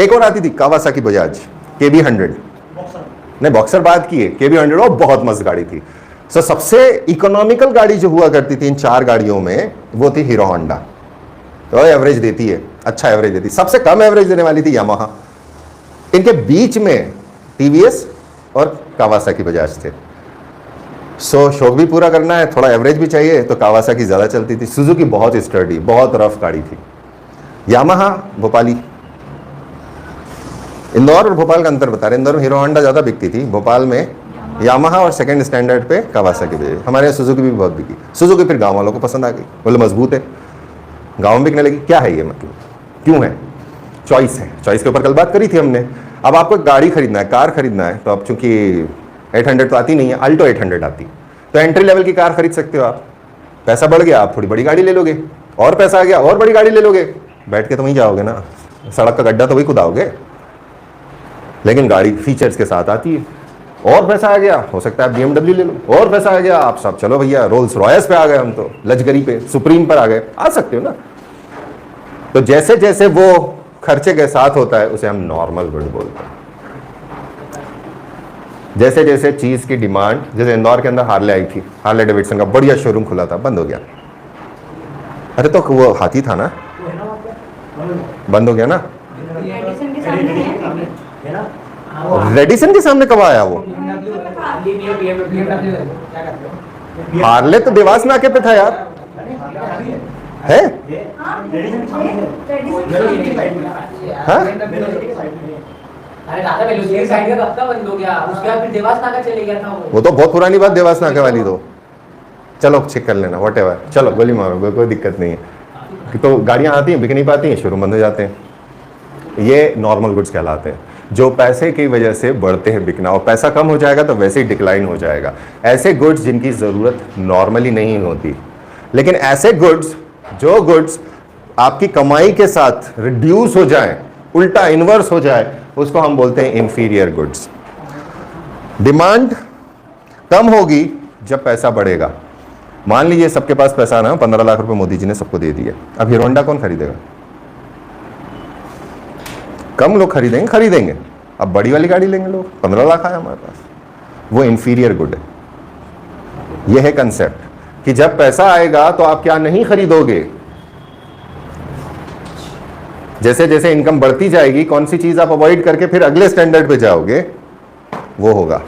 एक और आती थी कावासाकी बजाज KB100, नहीं बॉक्सर बात की है, KB100 वो बहुत मस्त गाड़ी थी। सो सबसे इकोनॉमिकल गाड़ी जो हुआ करती थी इन 4 गाड़ियों में वो थी हीरो होंडा, तो एवरेज देती है, अच्छा एवरेज देती। सबसे कम एवरेज देने वाली थी यामाहा। इनके बीच में टीवीएस और कावासाकी बजाज थे। सो शौक भी पूरा करना है, थोड़ा एवरेज भी चाहिए, तो कावासाकी ज़्यादा चलती थी। सुजुकी बहुत स्टर्डी, बहुत रफ गाड़ी थी। यामाहा भोपाली। इंदौर और भोपाल का अंतर बता रहे, इंदौर में हीरो होंडा ज़्यादा बिकती थी, भोपाल में यामाहा और सेकंड स्टैंडर्ड पे कावासाकी बजाज। हमारे यहाँ सुजुकी भी बहुत बिकी। सुजुकी फिर गाँव वालों को पसंद आ गई, बोले मजबूत है, गाँव में बिकने लगी। क्या है ये मतलब, क्यों है? चॉइस है। चॉइस के ऊपर कल बात करी थी हमने। अब आपको गाड़ी खरीदना है, कार खरीदना है, तो अब चूंकि 800 तो आती नहीं है, अल्टो 800 आती, तो एंट्री लेवल की कार खरीद सकते हो आप। पैसा बढ़ गया, आप थोड़ी बड़ी गाड़ी ले लोगे, और पैसा आ गया और बड़ी गाड़ी ले लोगे, बैठ के तो वहीं जाओगे ना, सड़क का गड्ढा तो वही खुदाओगे। लेकिन गाड़ी फीचर्स के साथ आती है। और पैसा आ गया, हो सकता है आप BMW ले लो, और पैसा आ गया, आप सब चलो भैया रोल्स रॉयस पे आ गए, हम तो लग्जरी पे, सुप्रीम पर आ गए, आ सकते हो ना। तो जैसे जैसे वो खर्चे के साथ होता है उसे हम नॉर्मल गुड बोलते हैं। जैसे जैसे चीज की डिमांड, जैसे इंदौर के अंदर हार्ले आई थी, हार्ले डेविडसन का बढ़िया शोरूम खुला था, बंद हो गया। अरे तो वो हाथी था ना, बंद हो गया ना। एडिसन के सामने है। रेडिसन के सामने कब आया वो? हार्ले तो देवास नाके पे था यार, है? हाँ? अरे दादा बेलूसी साइड का कब बंद हो गया, उसके बाद फिर देवास नाका चले गया था वो तो बहुत पुरानी बात, देवास नाके वाली तो। चलो चेक कर लेना, व्हाटएवर, चलो गोली मारो, कोई दिक्कत नहीं है। तो गाड़ियां आती हैं, बिक नहीं पाती हैं, शोरूम बंद हो जाते हैं। ये नॉर्मल गुड्स कहलाते हैं, जो पैसे की वजह से बढ़ते हैं बिकना, और पैसा कम हो जाएगा तो वैसे ही डिक्लाइन हो जाएगा। ऐसे गुड्स जिनकी ज़रूरत नॉर्मली नहीं होती, लेकिन ऐसे गुड्स जो गुड्स आपकी कमाई के साथ रिड्यूस हो जाए, उल्टा इन्वर्स हो जाए, उसको हम बोलते हैं इंफीरियर गुड्स। डिमांड कम होगी जब पैसा बढ़ेगा। मान लीजिए सबके पास पैसा ना, 15 लाख रुपए मोदी जी ने सबको दे दिया, अब हीरो होंडा कौन खरीदेगा? कम लोग खरीदेंगे। अब बड़ी वाली गाड़ी लेंगे लोग, 15 लाख आया हमारे पास, वो इंफीरियर गुड है। यह है कंसेप्ट कि जब पैसा आएगा तो आप क्या नहीं खरीदोगे। जैसे जैसे इनकम बढ़ती जाएगी, कौन सी चीज आप अवॉइड करके फिर अगले स्टैंडर्ड पे जाओगे, वो होगा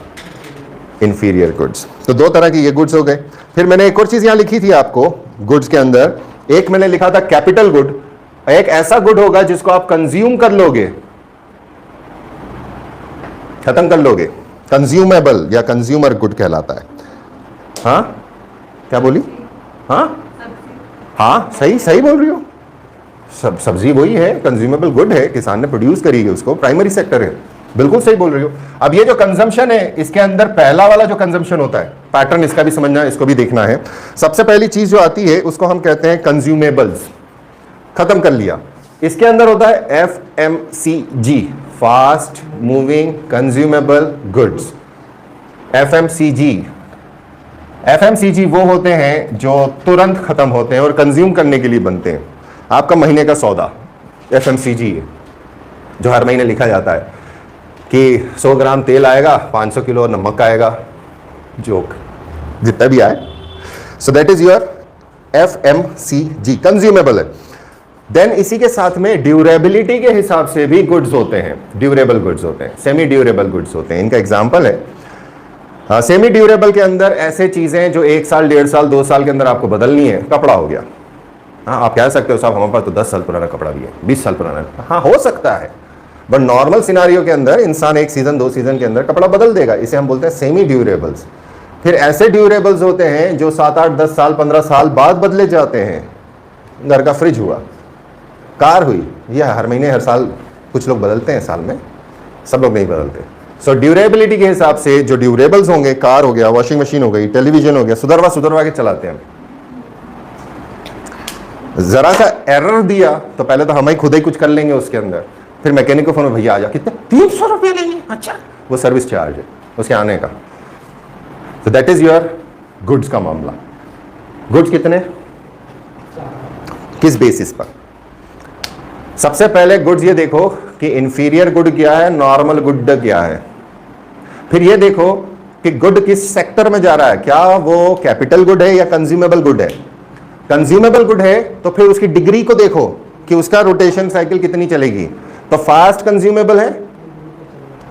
इंफीरियर गुड्स। तो 2 तरह की ये गुड्स हो गए। फिर मैंने एक और चीज यहां लिखी थी आपको गुड्स के अंदर, एक मैंने लिखा था कैपिटल गुड। एक ऐसा गुड होगा जिसको आप कंज्यूम कर लोगे, खत्म कर लोगे, कंज्यूमेबल या कंज्यूमर गुड कहलाता है। हाँ क्या बोली? हाँ सही बोल रही हो। सब्जी वही है, कंज्यूमेबल गुड है, किसान ने प्रोड्यूस करी है उसको, प्राइमरी सेक्टर है, बिल्कुल सही बोल रही हो। अब ये जो कंजम्पशन है, इसके अंदर पहला वाला जो कंजम्पशन होता है, पैटर्न इसका भी समझना है, इसको भी देखना है। सबसे पहली चीज जो आती है उसको हम कहते हैं कंज्यूमेबल्स, खत्म कर लिया। इसके अंदर होता है FMCG, fast moving consumable goods. FMCG वो होते हैं जो तुरंत खत्म होते हैं और कंज्यूम करने के लिए बनते हैं। आपका महीने का सौदा FMCG है, जो हर महीने लिखा जाता है कि 100 ग्राम तेल आएगा, 500 किलो नमक आएगा, जोक जितना भी आए। So that is your FMCG, consumable है। देन इसी के साथ में ड्यूरेबिलिटी के हिसाब से भी गुड्स होते हैं, ड्यूरेबल गुड्स होते हैं, सेमी ड्यूरेबल गुड्स होते हैं। इनका एग्जांपल है सेमी ड्यूरेबल के अंदर ऐसे चीजें जो 1 साल 1.5 साल 2 साल के अंदर आपको बदलनी है। कपड़ा हो गया, हाँ आप कह सकते हो साहब हमारे पास तो 10 साल पुराना कपड़ा भी है, 20 साल पुराना, हाँ हो सकता है, बट नॉर्मल सिनारियो के अंदर इंसान 1 सीजन 2 सीजन के अंदर कपड़ा बदल देगा। इसे हम बोलते हैं सेमी ड्यूरेबल्स। फिर ऐसे ड्यूरेबल्स होते हैं जो 7 8 10 साल 15 साल बाद बदले जाते हैं। घर का फ्रिज हुआ, कार हुई, यह हर महीने हर साल कुछ लोग बदलते हैं, साल में सब लोग नहीं बदलते। सो ड्यूरेबिलिटी के हिसाब से जो ड्यूरेबल्स होंगे, कार हो गया, वॉशिंग मशीन हो गई, टेलीविजन हो गया, सुधरवा के चलाते हैं। जरा सा एरर दिया तो पहले तो हम ही खुद ही कुछ कर लेंगे उसके अंदर, फिर मैकेनिक को फोन में, भैया आ जा, कितने 300 रुपये लेंगे, अच्छा वो सर्विस चार्ज है उसके आने का। तो दैट इज योर गुड्स का मामला। गुड्स कितने, किस बेसिस पर? सबसे पहले गुड्स ये देखो कि इंफीरियर गुड क्या है, नॉर्मल गुड क्या है। फिर ये देखो कि गुड किस सेक्टर में जा रहा है, क्या वो कैपिटल गुड है या कंज्यूमेबल गुड है। कंज्यूमेबल गुड है तो फिर उसकी डिग्री को देखो कि उसका रोटेशन साइकिल कितनी चलेगी, तो फास्ट कंज्यूमेबल है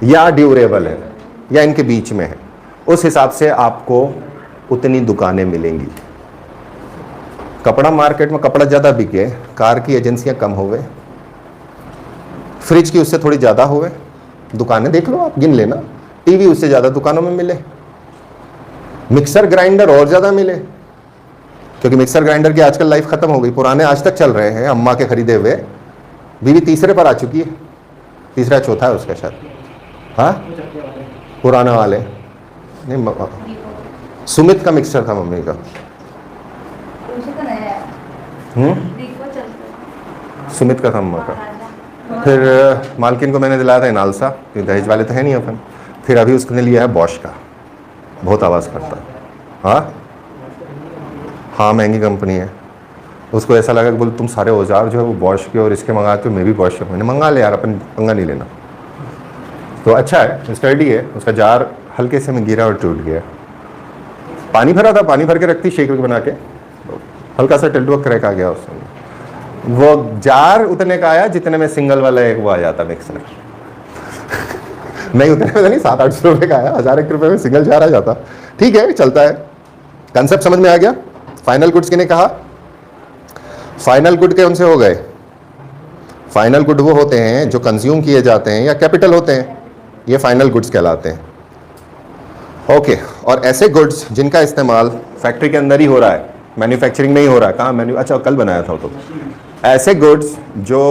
या ड्यूरेबल है या इनके बीच में है, उस हिसाब से आपको उतनी दुकानें मिलेंगी। कपड़ा मार्केट में कपड़ा ज़्यादा बिके, कार की एजेंसियां कम होवे, फ्रिज की उससे थोड़ी ज़्यादा होवे, दुकानें देख लो आप, गिन लेना। टीवी उससे ज़्यादा दुकानों में मिले, मिक्सर ग्राइंडर और ज़्यादा मिले, क्योंकि मिक्सर ग्राइंडर की आजकल लाइफ खत्म हो गई, पुराने आज तक चल रहे हैं, अम्मा के खरीदे हुए। बीवी तीसरे पर आ चुकी है, तीसरा चौथा है उसका शायद, हाँ पुराने वाले नहीं, सुमित का मिक्सर था मम्मी का, सुमित का था अम्मा का। फिर मालकिन को मैंने दिलाया था इनालसा, क्योंकि दहेज वाले तो है नहीं अपन। फिर अभी उसने लिया है बॉश का, बहुत आवाज़ करता है। हाँ महंगी कंपनी है। उसको ऐसा लगा कि बोल तुम सारे औजार जो है वो बॉश के और इसके मंगाते हो, मैं भी बॉश के। मैंने मंगा ले यार, अपन पंगा नहीं लेना। तो अच्छा है, स्टडी है। उसका जार हल्के से में गिरा और टूट गया। पानी भरा था, पानी भर के रखती शेक बना के, हल्का सा टिल्टुआ क्रैक आ गया उसमें। वो जार उतने का आया जितने में सिंगल वाला एक वो आ जाता मिक्सर। नहीं उतने में नहीं, 700-800 रुपये का आया, 1000-1 रुपये में सिंगल जार आ जाता। ठीक है, चलता है। कंसेप्ट समझ में आ गया। फाइनल गुड्स किने कहा? फाइनल गुड कौन से हो गए? फाइनल गुड वो होते हैं जो कंज्यूम किए जाते हैं या कैपिटल होते हैं, ये फाइनल गुड्स कहलाते हैं। ओके, और ऐसे गुड्स जिनका इस्तेमाल फैक्ट्री के अंदर ही हो रहा है, मैन्युफैक्चरिंग में ही हो रहा है। कहाँ अच्छा कल बनाया था तो। ऐसे गुड्स जो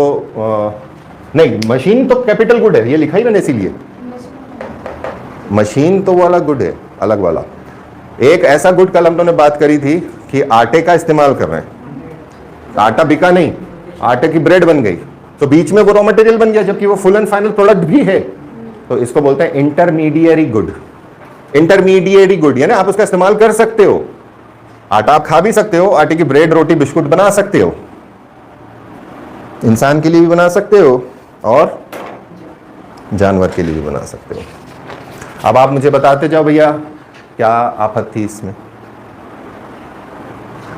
नहीं, मशीन तो कैपिटल गुड है, ये लिखा ही मैंने इसीलिए। मशीन तो वो अलग गुड है, अलग वाला। एक ऐसा गुड कल हम लोगों ने बात करी थी कि आटे का इस्तेमाल कर रहे हैं, आटा बिका नहीं, आटे की ब्रेड बन गई, तो बीच में वो रॉ मटेरियल बन गया, जबकि वो फुल एंड फाइनल प्रोडक्ट भी है। तो इसको बोलते हैं इंटरमीडिएरी गुड। इंटरमीडिएरी गुड यानी आप उसका इस्तेमाल कर सकते हो। आटा आप खा भी सकते हो, आटे की ब्रेड, रोटी, बिस्कुट बना सकते हो, इंसान के लिए भी बना सकते हो और जानवर के लिए भी बना सकते हो। अब आप मुझे बताते जाओ भैया क्या आफत थी इसमें।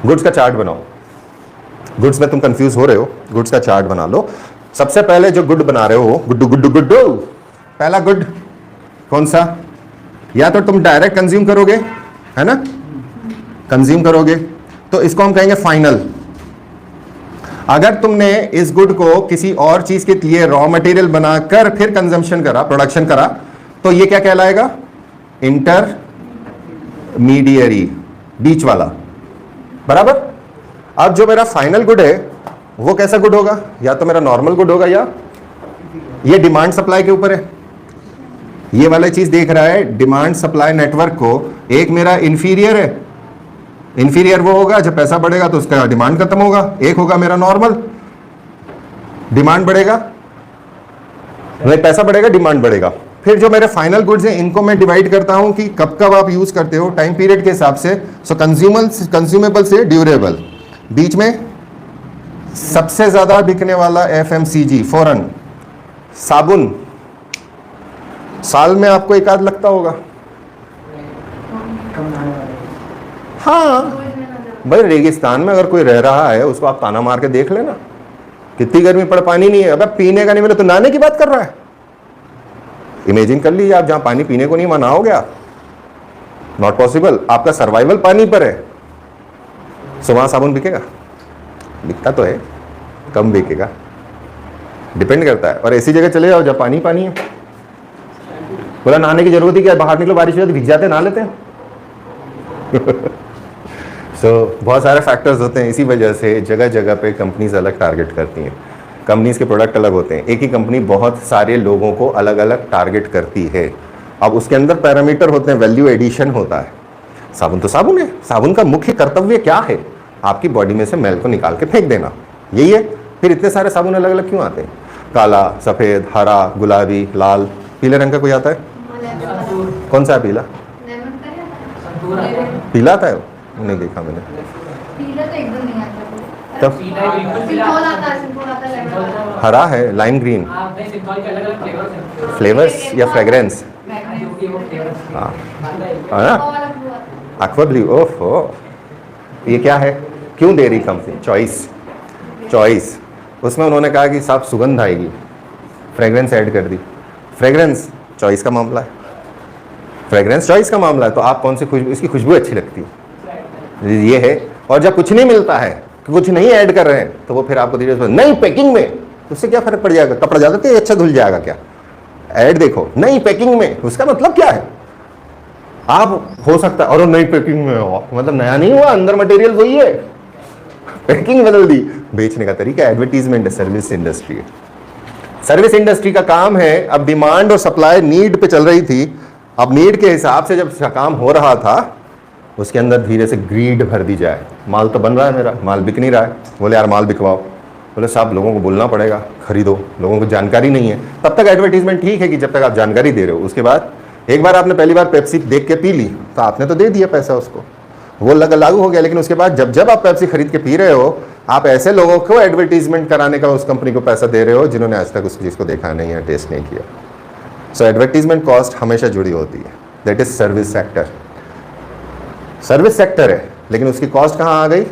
गुड्स का चार्ट बनाओ। गुड्स में तुम कंफ्यूज हो रहे हो, गुड्स का चार्ट बना लो। सबसे पहले जो गुड बना रहे हो, गुड्डू गुड्डू गुड्डू, पहला गुड कौन सा? या तो तुम डायरेक्ट कंज्यूम करोगे, है ना, कंज्यूम करोगे, तो इसको हम कहेंगे फाइनल। अगर तुमने इस गुड को किसी और चीज के लिए रॉ मटेरियल बनाकर फिर कंजम्पशन करा, प्रोडक्शन करा, तो ये क्या कहलाएगा? इंटरमीडिएरी, बीच वाला, बराबर। अब जो मेरा फाइनल गुड है वो कैसा गुड होगा? या तो मेरा नॉर्मल गुड होगा, या ये डिमांड सप्लाई के ऊपर है। ये वाला चीज देख रहा है डिमांड सप्लाई नेटवर्क को, एक मेरा इंफीरियर है। इंफीरियर वो होगा जब पैसा बढ़ेगा तो उसका डिमांड खत्म होगा। एक होगा मेरा नॉर्मल, डिमांड बढ़ेगा, नहीं पैसा बढ़ेगा, डिमांड बढ़ेगा। फिर जो मेरे फाइनल गुड्स हैं इनको मैं डिवाइड करता हूं कि कब कब आप यूज करते हो, टाइम पीरियड के हिसाब से। सो कंज्यूमेबल से ड्यूरेबल। बीच में सबसे ज्यादा बिकने वाला FMCG, फौरन साबुन, साल में आपको एक आध लगता होगा। हाँ भाई, रेगिस्तान में अगर कोई रह रहा है उसको आप ताना मार के देख लेना, कितनी गर्मी पड़, पानी नहीं है। अब पीने का नहीं मिला तो नहाने की बात कर रहा है। इमेजिन कर लीजिए आप जहां पानी पीने को नहीं मना हो गया, नॉट पॉसिबल। आपका सर्वाइवल पानी पर है, सो वहां साबुन बिकेगा? बिकता तो है, कम बिकेगा, डिपेंड करता है। और ऐसी जगह चले जाओ जब पानी पानी है, बोला नहाने की जरूरत ही क्या, बाहर निकलो बारिश हो तो भीग जाते, नहा लेते हैं। बहुत सारे फैक्टर्स होते हैं। इसी वजह से जगह जगह पे कंपनीज अलग टारगेट करती हैं, कंपनीज के प्रोडक्ट अलग होते हैं। एक ही कंपनी बहुत सारे लोगों को अलग अलग टारगेट करती है। अब उसके अंदर पैरामीटर होते हैं, वैल्यू एडिशन होता है। साबुन तो साबुन है, साबुन का मुख्य कर्तव्य क्या है? आपकी बॉडी में से मैल को निकाल के फेंक देना, यही है। फिर इतने सारे साबुन अलग अलग क्यों आते हैं? काला, सफ़ेद, हरा, गुलाबी, लाल, पीले रंग का कोई आता है? कौन सा है पीला? पीला आता है? नहीं देखा मैंने। पीला तो एकदम नहीं आता। तब सिंथॉल आता है, सिंथॉल आता है, लेमन आता है। हरा है, लाइम ग्रीन, सिंथॉल के अलग अलग फ्लेवर्स या फ्रेग्रेंस? मैग्नेट की वो फ्लेवर हाँ। आता है। है ना? वो वाला blue आता है। एक्वा ब्लू, ओहो, ये क्या है? क्यों दे रही कंपनी? चॉइस। उसमें उन्होंने कहा कि साहब सुगंध आएगी, फ्रेग्रेंस ऐड कर दी। फ्रेग्रेंस चॉइस का मामला है, फ्रेग्रेंस चॉइस का मामला है, तो आप कौन सी खुशबू, इसकी खुशबू अच्छी लगती है, ये है। और जब कुछ नहीं मिलता है, कुछ नहीं ऐड कर रहे हैं, तो वो फिर आपको धीरे नहीं पैकिंग में, उससे क्या फर्क पड़ जाएगा? कपड़ा ज्यादा तो अच्छा धुल जाएगा क्या? ऐड देखो, नई पैकिंग में, उसका मतलब क्या है? आप हो सकता है और नई पैकिंग में हो, मतलब नया नहीं हुआ, अंदर मटेरियल वही है, पैकिंग बदल दी। बेचने का तरीका एडवर्टीजमेंट है, सर्विस इंडस्ट्री है। सर्विस इंडस्ट्री का काम है, अब डिमांड और सप्लाई नीड पे चल रही थी, अब नीड के हिसाब से जब काम हो रहा था, उसके अंदर धीरे से ग्रीड भर दी जाए। माल तो बन रहा है, मेरा माल बिक नहीं रहा है, बोले यार माल बिकवाओ। बोले साहब लोगों को बोलना पड़ेगा, खरीदो, लोगों को जानकारी नहीं है। तब तक एडवर्टीजमेंट ठीक है कि जब तक आप जानकारी दे रहे हो, उसके बाद एक बार आपने पहली बार पेप्सी देख के पी ली, तो आपने तो दे दिया पैसा उसको, वो लागू हो गया। लेकिन उसके बाद जब आप पेप्सी खरीद के पी रहे हो, आप ऐसे लोगों को एडवर्टीजमेंट कराने का उस कंपनी को पैसा दे रहे हो जिन्होंने आज तक उस चीज़ को देखा नहीं है, टेस्ट नहीं किया। सो एडवर्टीजमेंट कॉस्ट हमेशा जुड़ी होती है, that is service sector. Service sector है, लेकिन उसकी कॉस्ट कहाँ आ गई?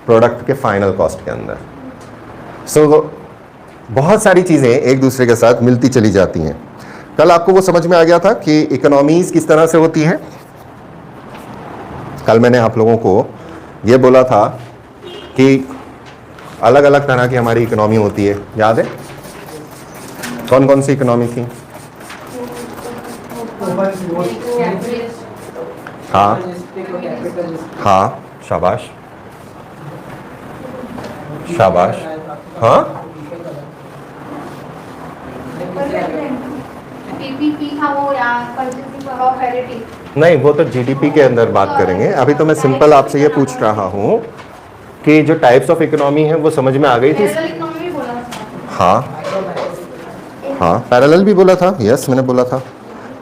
प्रोडक्ट के फाइनल कॉस्ट के अंदर। सो बहुत सारी चीज़ें एक दूसरे के साथ मिलती चली जाती हैं। कल आपको वो समझ में आ गया था कि इकोनॉमीज किस तरह से होती है। कल मैंने आप लोगों को ये बोला था कि अलग अलग तरह की हमारी इकोनॉमी होती है, याद है? कौन कौन सी इकोनॉमी थी? हाँ हाँ, शाबाश शाबाश, हाँ PPP था वो, या purchasing power parity। नहीं, वो तो जीडीपी के अंदर बात करेंगे। अभी तो मैं सिंपल आपसे ये पूछ रहा हूँ कि जो टाइप्स ऑफ इकोनॉमी है वो समझ में आ गई थी? Parallel economy बोला था। हाँ हाँ, पैरेलल भी बोला था, यस मैंने बोला था।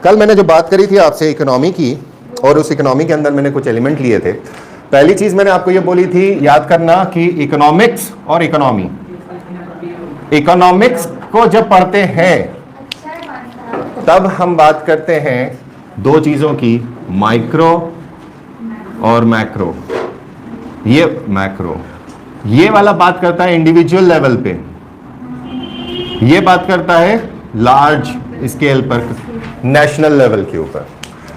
कल मैंने जो बात करी थी आपसे इकोनॉमी की, और उस इकोनॉमी के अंदर मैंने कुछ एलिमेंट लिए थे। पहली चीज मैंने आपको ये बोली थी, याद करना कि इकोनॉमिक्स और इकोनॉमी, इकोनॉमिक्स को जब पढ़ते हैं अच्छा है पानी। तब हम बात करते हैं दो चीजों की, माइक्रो और मैक्रो। ये मैक्रो, ये वाला बात करता है इंडिविजुअल लेवल पे, ये बात करता है लार्ज स्केल पर, नेशनल लेवल के ऊपर।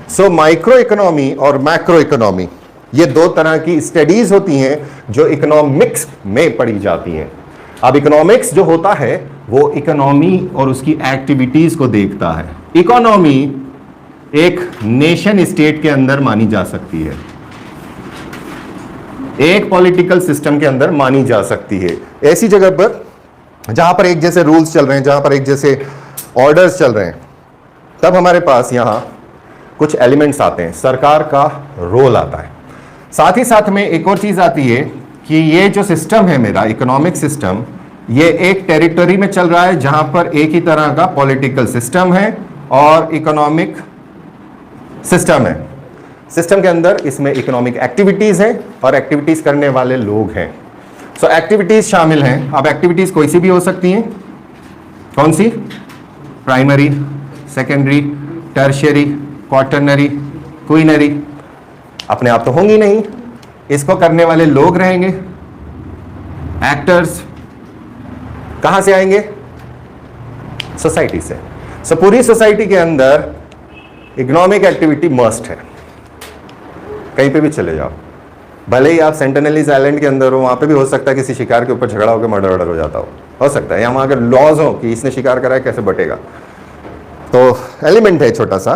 सो माइक्रो इकोनॉमी और मैक्रो इकोनॉमी, ये दो तरह की स्टडीज होती हैं जो इकोनॉमिक्स में पढ़ी जाती हैं। अब इकोनॉमिक्स जो होता है वो इकोनॉमी और उसकी एक्टिविटीज को देखता है। इकोनॉमी एक नेशन स्टेट के अंदर मानी जा सकती है, एक पॉलिटिकल सिस्टम के अंदर मानी जा सकती है, ऐसी जगह पर जहां पर एक जैसे रूल्स चल रहे हैं, जहां पर एक जैसे ऑर्डर्स चल रहे हैं। तब हमारे पास यहां कुछ एलिमेंट्स आते हैं, सरकार का रोल आता है। साथ ही साथ में एक और चीज आती है कि ये जो सिस्टम है मेरा इकोनॉमिक सिस्टम, ये एक टेरिटरी में चल रहा है जहां पर एक ही तरह का पॉलिटिकल सिस्टम है और इकोनॉमिक सिस्टम है। सिस्टम के अंदर इसमें इकोनॉमिक एक्टिविटीज हैं और एक्टिविटीज करने वाले लोग हैं। सो एक्टिविटीज शामिल हैं। अब एक्टिविटीज कोई सी भी हो सकती हैं, कौन सी? Primary, secondary, tertiary, quaternary, quinary. अपने आप तो होंगी नहीं, इसको करने वाले लोग रहेंगे, एक्टर्स। कहां से आएंगे? सोसाइटी से। सो पूरी सोसाइटी के अंदर इकोनॉमिक एक्टिविटी मस्ट है। कहीं पे भी चले जाओ, भले ही आप सेंटिनेलीज आइलैंड के अंदर हो, वहां पे भी हो सकता है किसी शिकार के ऊपर झगड़ा होकर मर्डर वर्डर हो जाता हो सकता है, या वहां अगर लॉज हो कि इसने शिकार करा है कैसे बटेगा। तो एलिमेंट है छोटा सा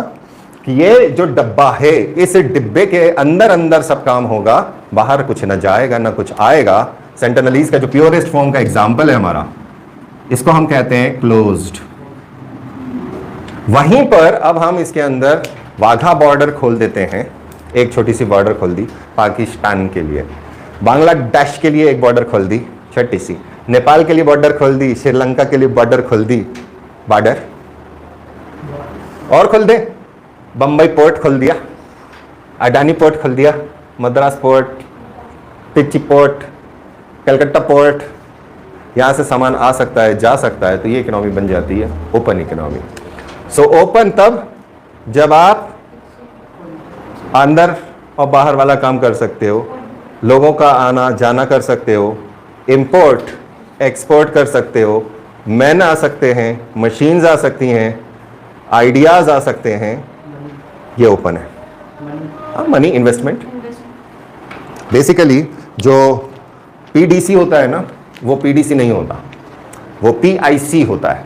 कि ये जो डब्बा है, इस डिब्बे के अंदर अंदर सब काम होगा, बाहर कुछ ना जाएगा ना कुछ आएगा। सेंटिनेलीज का जो प्योरेस्ट फॉर्म का एग्जाम्पल है हमारा, इसको हम कहते हैं क्लोज्ड। वहीं पर अब हम इसके अंदर वाघा बॉर्डर खोल देते हैं, एक छोटी सी बॉर्डर खोल दी पाकिस्तान के लिए, बांग्लादेश के लिए एक बॉर्डर खोल दी छोटी सी, नेपाल के लिए बॉर्डर खोल दी, श्रीलंका के लिए बॉर्डर खोल दी, बॉर्डर और खोल दे, बंबई पोर्ट खोल दिया, अडानी पोर्ट खोल दिया, Madras port, Trichy port, Calcutta port, यहां से सामान आ सकता है जा सकता है। तो ये इकोनॉमी बन जाती है ओपन इकोनॉमी। सो ओपन तब जब आप अंदर और बाहर वाला काम कर सकते हो, लोगों का आना जाना कर सकते हो, इंपोर्ट एक्सपोर्ट कर सकते हो, मैन आ सकते हैं, मशीन्स आ सकती हैं, आइडियाज आ सकते हैं, ये ओपन है। मनी इन्वेस्टमेंट बेसिकली जो पीडीसी होता है ना, वो पीडीसी नहीं होता, वो पीआईसी होता है,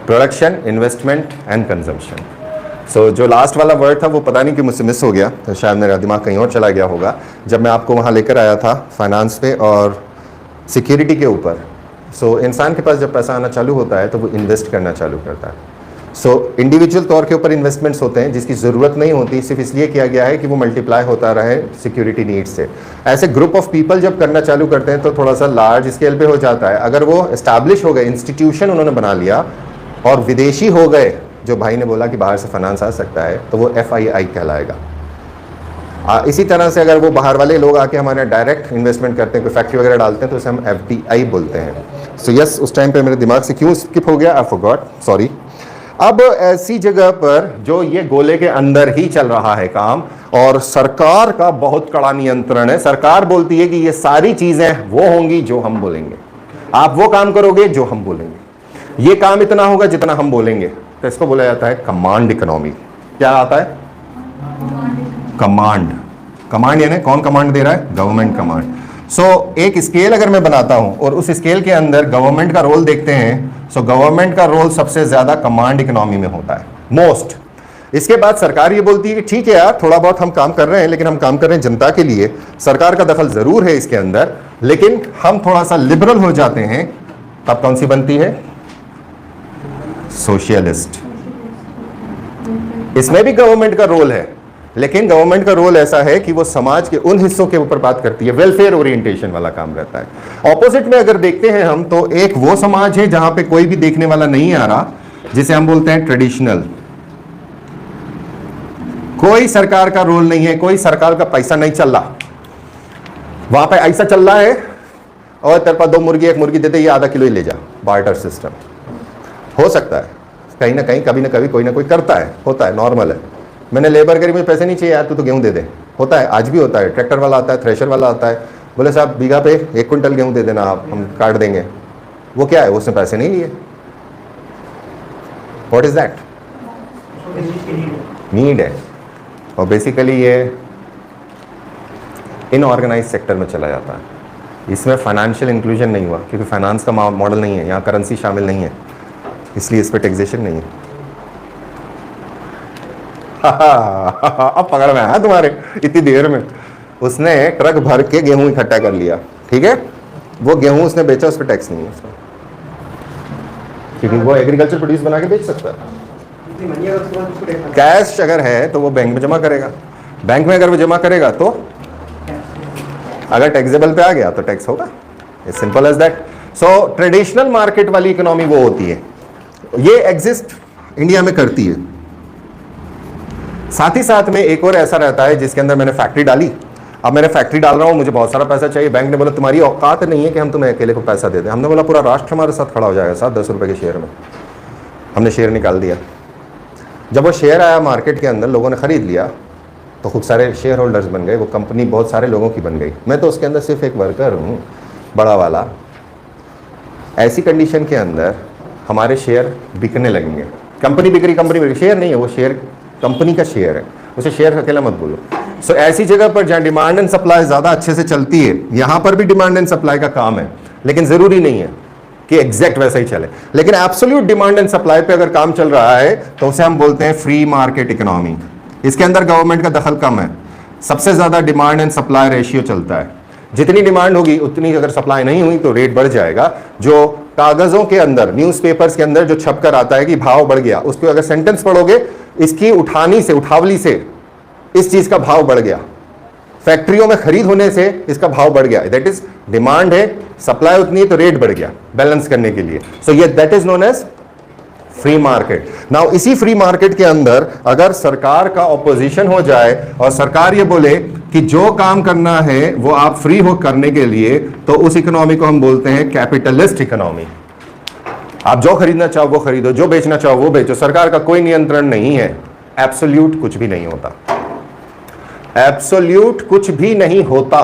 प्रोडक्शन इन्वेस्टमेंट एंड कंजम्पशन। सो जो लास्ट वाला वर्ड था वो पता नहीं कि मुझसे मिस हो गया, तो शायद मेरा दिमाग कहीं और चला गया होगा जब मैं आपको वहाँ लेकर आया था फाइनेंस पे और सिक्योरिटी के ऊपर। सो इंसान के पास जब पैसा आना चालू होता है तो वो इन्वेस्ट करना चालू करता है। सो इंडिविजुअल तौर के ऊपर इन्वेस्टमेंट्स होते हैं जिसकी ज़रूरत नहीं होती, सिर्फ इसलिए किया गया है कि वो मल्टीप्लाई होता रहे सिक्योरिटी नीड्स से। ऐसे ग्रुप ऑफ पीपल जब करना चालू करते हैं तो थोड़ा सा लार्ज स्केल पे हो जाता है। अगर वो एस्टैब्लिश हो गए, इंस्टीट्यूशन उन्होंने बना लिया और विदेशी हो गए, जो भाई ने बोला कि बाहर से फाइनेंस आ सकता है, तो वो FII कहलाएगा। इसी तरह से अगर वो बाहर वाले लोग आके हमारे डायरेक्ट इन्वेस्टमेंट करते हैं, कोई फैक्ट्री वगैरह डालते हैं, तो उसे हम FDI बोलते हैं। सो यस, उस टाइम पे मेरे दिमाग से क्यों स्किप हो गया, आई फॉरगॉट, सॉरी। अब ऐसी जगह पर जो ये गोले के अंदर ही चल रहा है काम और सरकार का बहुत कड़ा नियंत्रण है, सरकार बोलती है कि ये सारी चीजें वो होंगी जो हम बोलेंगे, आप वो काम करोगे जो हम बोलेंगे, ये काम इतना होगा जितना हम बोलेंगे, तो इसको बोला जाता है कमांड इकोनॉमी। क्या आता है? कमांड। कमांड यानी कौन कमांड दे रहा है? Government command. सो एक स्केल अगर मैं बनाता हूं और उस स्केल के अंदर गवर्नमेंट का रोल देखते हैं, सो गवर्नमेंट का रोल सबसे ज्यादा कमांड इकोनॉमी में होता है, मोस्ट। इसके बाद सरकार ये बोलती है कि ठीक है यार, थोड़ा बहुत हम काम कर रहे हैं, लेकिन हम काम कर रहे हैं जनता के लिए, सरकार का दखल जरूर है इसके अंदर, लेकिन हम थोड़ा सा लिबरल हो जाते हैं, तब कौन सी बनती है? सोशलिस्ट। इसमें भी गवर्नमेंट का रोल है, लेकिन गवर्नमेंट का रोल ऐसा है कि वो समाज के उन हिस्सों के ऊपर बात करती है, वेलफेयर ओरिएंटेशन वाला काम रहता है। ऑपोजिट में अगर देखते हैं हम, तो एक वो समाज है जहां पे कोई भी देखने वाला नहीं आ रहा, जिसे हम बोलते हैं ट्रेडिशनल। कोई सरकार का रोल नहीं है, कोई सरकार का पैसा नहीं चल रहा, वहां पे ऐसा चल रहा है और तेरे पास 2 मुर्गी 1 मुर्गी देते, ये आधा किलो ही ले जा, बार्टर सिस्टम। हो सकता है कहीं ना कहीं, कभी ना कभी कोई ना कोई करता है, होता है, नॉर्मल है। मैंने लेबर करी, मुझे पैसे नहीं चाहिए यार, तू तो गेहूं दे दे, होता है, आज भी होता है। ट्रैक्टर वाला आता है, थ्रेशर वाला आता है, बोले साहब बीघा पे 1 क्विंटल गेहूं दे देना, आप हम काट देंगे। वो क्या है? उसने पैसे नहीं लिए। What is that? नीड है। और बेसिकली ये इनऑर्गेनाइज सेक्टर में चला जाता है। इसमें फाइनेंशियल इंक्लूजन नहीं हुआ, क्योंकि फाइनेंस का मॉडल नहीं है, यहाँ करेंसी शामिल नहीं है, इसलिए इस पर टैक्सेशन नहीं है। अब पकड़ में आया तुम्हारे, इतनी देर में उसने ट्रक भर के गेहूं इकट्ठा कर लिया, ठीक है, वो गेहूं उसने बेचा, उस पर टैक्स नहीं है उसका, क्योंकि वो एग्रीकल्चर प्रोड्यूस बना के बेच सकता है। कैश अगर है तो वो बैंक में जमा करेगा, बैंक में अगर वो जमा करेगा तो अगर टैक्सेबल पे आ गया तो टैक्स होगा, it's simple as that. So traditional market वाली इकोनॉमी वो होती है, ये एग्जिस्ट इंडिया में करती है। साथ ही साथ में एक और ऐसा रहता है जिसके अंदर मैंने फैक्ट्री डाली, अब मैंने फैक्ट्री डाल रहा हूं, मुझे बहुत सारा पैसा चाहिए, बैंक ने बोला तुम्हारी औकात नहीं है कि हम तुम्हें अकेले को पैसा दे दें। हमने बोला पूरा राष्ट्र हमारे साथ खड़ा हो जाएगा साहब, 10 रुपए के शेयर में। हमने शेयर निकाल दिया। जब वो शेयर आया मार्केट के अंदर, लोगों ने खरीद लिया, तो खूब सारे शेयर होल्डर्स बन गए, वो कंपनी बहुत सारे लोगों की बन गई। मैं तो उसके अंदर सिर्फ एक वर्कर हूँ, बड़ा वाला। ऐसी कंडीशन के अंदर हमारे शेयर बिकने लगेंगे। कंपनी बिक रही, कंपनी बिक रही, शेयर नहीं है वो, शेयर कंपनी का शेयर है, उसे शेयर अकेला मत बोलो। सो ऐसी जगह पर जहाँ डिमांड एंड सप्लाई ज़्यादा अच्छे से चलती है, यहाँ पर भी डिमांड एंड सप्लाई का काम है, लेकिन ज़रूरी नहीं है कि एग्जैक्ट वैसा ही चले। लेकिन एब्सोल्यूट डिमांड एंड सप्लाई पे अगर काम चल रहा है तो उसे हम बोलते हैं फ्री मार्केट इकोनॉमी। इसके अंदर गवर्नमेंट का दखल कम है, सबसे ज़्यादा डिमांड एंड सप्लाई रेशियो चलता है। जितनी डिमांड होगी उतनी अगर सप्लाई नहीं हुई तो रेट बढ़ जाएगा। जो कागज़ों के अंदर, न्यूज़पेपर्स के अंदर जो छप कर आता है कि भाव बढ़ गया, उसको अगर सेंटेंस पढ़ोगे, इसकी उठानी से, उठावली से इस चीज का भाव बढ़ गया, फैक्ट्रियों में खरीद होने से इसका भाव बढ़ गया, दैट इज डिमांड है, सप्लाई उतनी है तो रेट बढ़ गया बैलेंस करने के लिए। सो ये that is known as free market. Now इसी फ्री मार्केट के अंदर अगर सरकार का ऑपोजिशन हो जाए और सरकार ये बोले कि जो काम करना है वो आप फ्री हो करने के लिए, तो उस इकोनॉमी को हम बोलते हैं कैपिटलिस्ट इकोनॉमी। आप जो खरीदना चाहो वो खरीदो, जो बेचना चाहो वो बेचो, सरकार का कोई नियंत्रण नहीं है। एब्सोल्यूट कुछ भी नहीं होता, एब्सोल्यूट कुछ भी नहीं होता।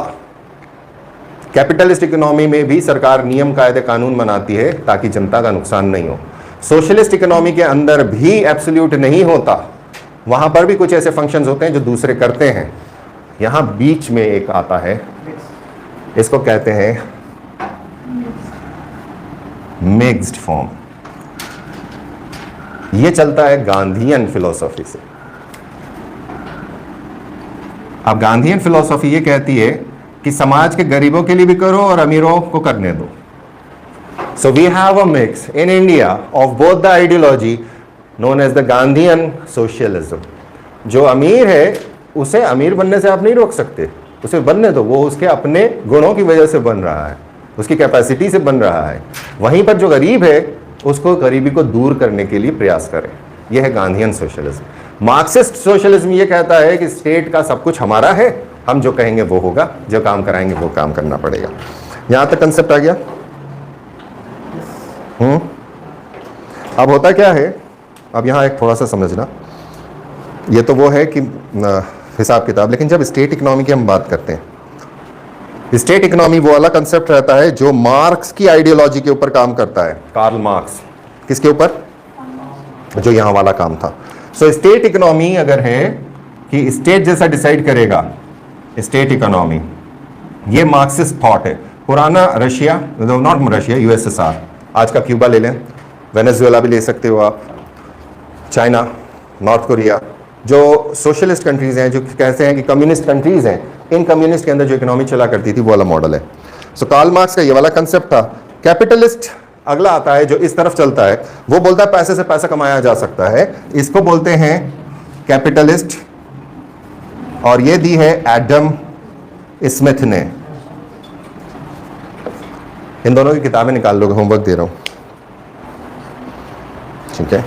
कैपिटलिस्ट इकोनॉमी में भी सरकार नियम कायदे कानून बनाती है ताकि जनता का नुकसान नहीं हो। सोशलिस्ट इकोनॉमी के अंदर भी एब्सोल्यूट नहीं होता, वहां पर भी कुछ ऐसे फंक्शंस होते हैं जो दूसरे करते हैं। यहां बीच में एक आता है, इसको कहते हैं मिक्स्ड फॉर्म। ये चलता है गांधीयन फिलॉसफी से। अब गांधीयन फिलॉसफी ये कहती है कि समाज के गरीबों के लिए भी करो और अमीरों को करने दो। So we have a mix in India of both the ideology known as the Gandhian socialism. जो अमीर है उसे अमीर बनने से आप नहीं रोक सकते, उसे बनने दो, वो उसके अपने गुणों की वजह से बन रहा है, उसकी कैपेसिटी से बन रहा है। वहीं पर जो गरीब है उसको गरीबी को दूर करने के लिए प्रयास करें। यह है गांधीयन सोशलिज्म। मार्क्सिस्ट सोशलिज्म ये कहता है कि स्टेट का सब कुछ हमारा है, हम जो कहेंगे वो होगा, जो काम कराएंगे वो काम करना पड़ेगा। यहां तक कंसेप्ट आ गया। अब होता क्या है, अब यहां एक थोड़ा सा समझना, ये तो वो है कि हिसाब किताब, लेकिन जब स्टेट इकोनॉमी की हम बात करते हैं, स्टेट इकोनॉमी वो वाला कंसेप्ट रहता है जो मार्क्स की आइडियोलॉजी के ऊपर काम करता है। कार्ल मार्क्स किसके ऊपर, जो यहां वाला काम था। सो स्टेट इकोनॉमी अगर है कि स्टेट जैसा डिसाइड करेगा, स्टेट इकोनॉमी, ये मार्क्सिस्ट थॉट है। पुराना रशिया, नॉट रशिया, यूएसएसआर, आज का क्यूबा ले लें, वेनेजुएला भी ले सकते हो आप, चाइना, नॉर्थ कोरिया, जो सोशलिस्ट कंट्रीज हैं, जो कहते हैं कि कम्युनिस्ट कंट्रीज हैं, इन कम्युनिस्ट के अंदर जो इकोनॉमी चला करती थी वो वाला मॉडल है। सो कार्ल मार्क्स का ये वाला कंसेप्ट था। कैपिटलिस्ट अगला आता है जो इस तरफ चलता है, वो बोलता है पैसे से पैसा कमाया जा सकता है, इसको बोलते हैं कैपिटलिस्ट, और ये दी है एडम स्मिथ ने। इन दोनों की किताबें निकाल लोगे, होमवर्क दे रहा हूं, ठीक है।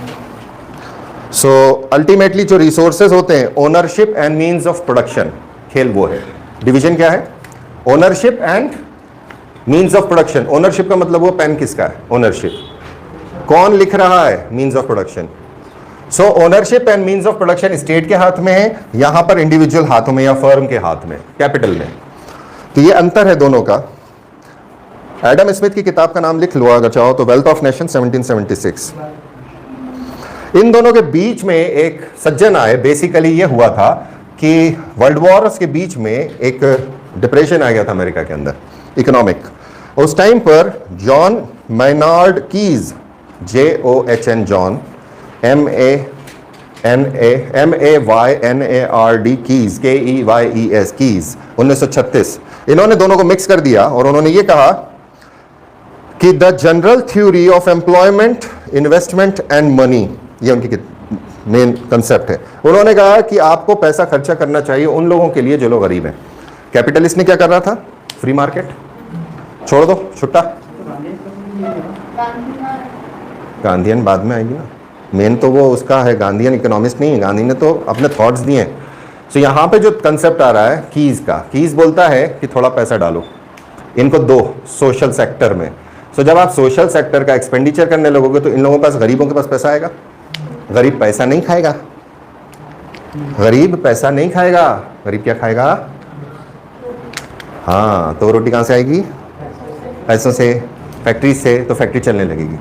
सो अल्टीमेटली जो रिसोर्सेज होते हैं, ownership and means of production, खेल वो है। डिवीजन क्या है, ownership and means of production. Ownership का मतलब वो पेन किसका है, ओनरशिप कौन लिख रहा है, means of production. So ownership and means of production state के हाथ में है, यहां पर इंडिविजुअल हाथों में या फर्म के हाथ में, कैपिटल में। तो ये अंतर है दोनों का। एडम स्मिथ की किताब का नाम लिख लो अगर चाहो तो, वेल्थ ऑफ नेशन 1776। इन दोनों के बीच में एक सज्जन आए। बेसिकली ये हुआ था कि वर्ल्ड वॉर्स के बीच में एक डिप्रेशन आ गया था अमेरिका के अंदर, इकोनॉमिक। उस टाइम पर John Maynard keys, JOHN, John, MAYNARD keys, KEYES, keys, 1936, इन्होंने दोनों को मिक्स कर दिया और उन्होंने ये कहा कि the general theory of employment, investment and money, ये उनकी मेन कंसेप्ट है। उन्होंने कहा कि आपको पैसा खर्चा करना चाहिए उन लोगों के लिए जो लोग गरीब हैं। कैपिटलिस्ट ने क्या कर रहा था, फ्री मार्केट, छोड़ दो, छुट्टा। गांधीयन बाद में आएगी ना, मेन तो वो उसका है, गांधीयन इकोनॉमिस्ट नहीं है, गांधी ने तो अपने थॉट्स दिए हैं। सो यहाँ पे जो कंसेप्ट आ रहा है कीज का, कीज बोलता है कि थोड़ा पैसा डालो, इनको दो सोशल सेक्टर में। सो जब आप सोशल सेक्टर का एक्सपेंडिचर करने लगोगे तो इन लोगों के पास, गरीबों के पास पैसा आएगा। गरीब पैसा नहीं खाएगा, गरीब पैसा नहीं खाएगा, गरीब क्या खाएगा, हाँ, तो रोटी कहाँ से आएगी, पैसों से, फैक्ट्री से, तो फैक्ट्री चलने लगेगी।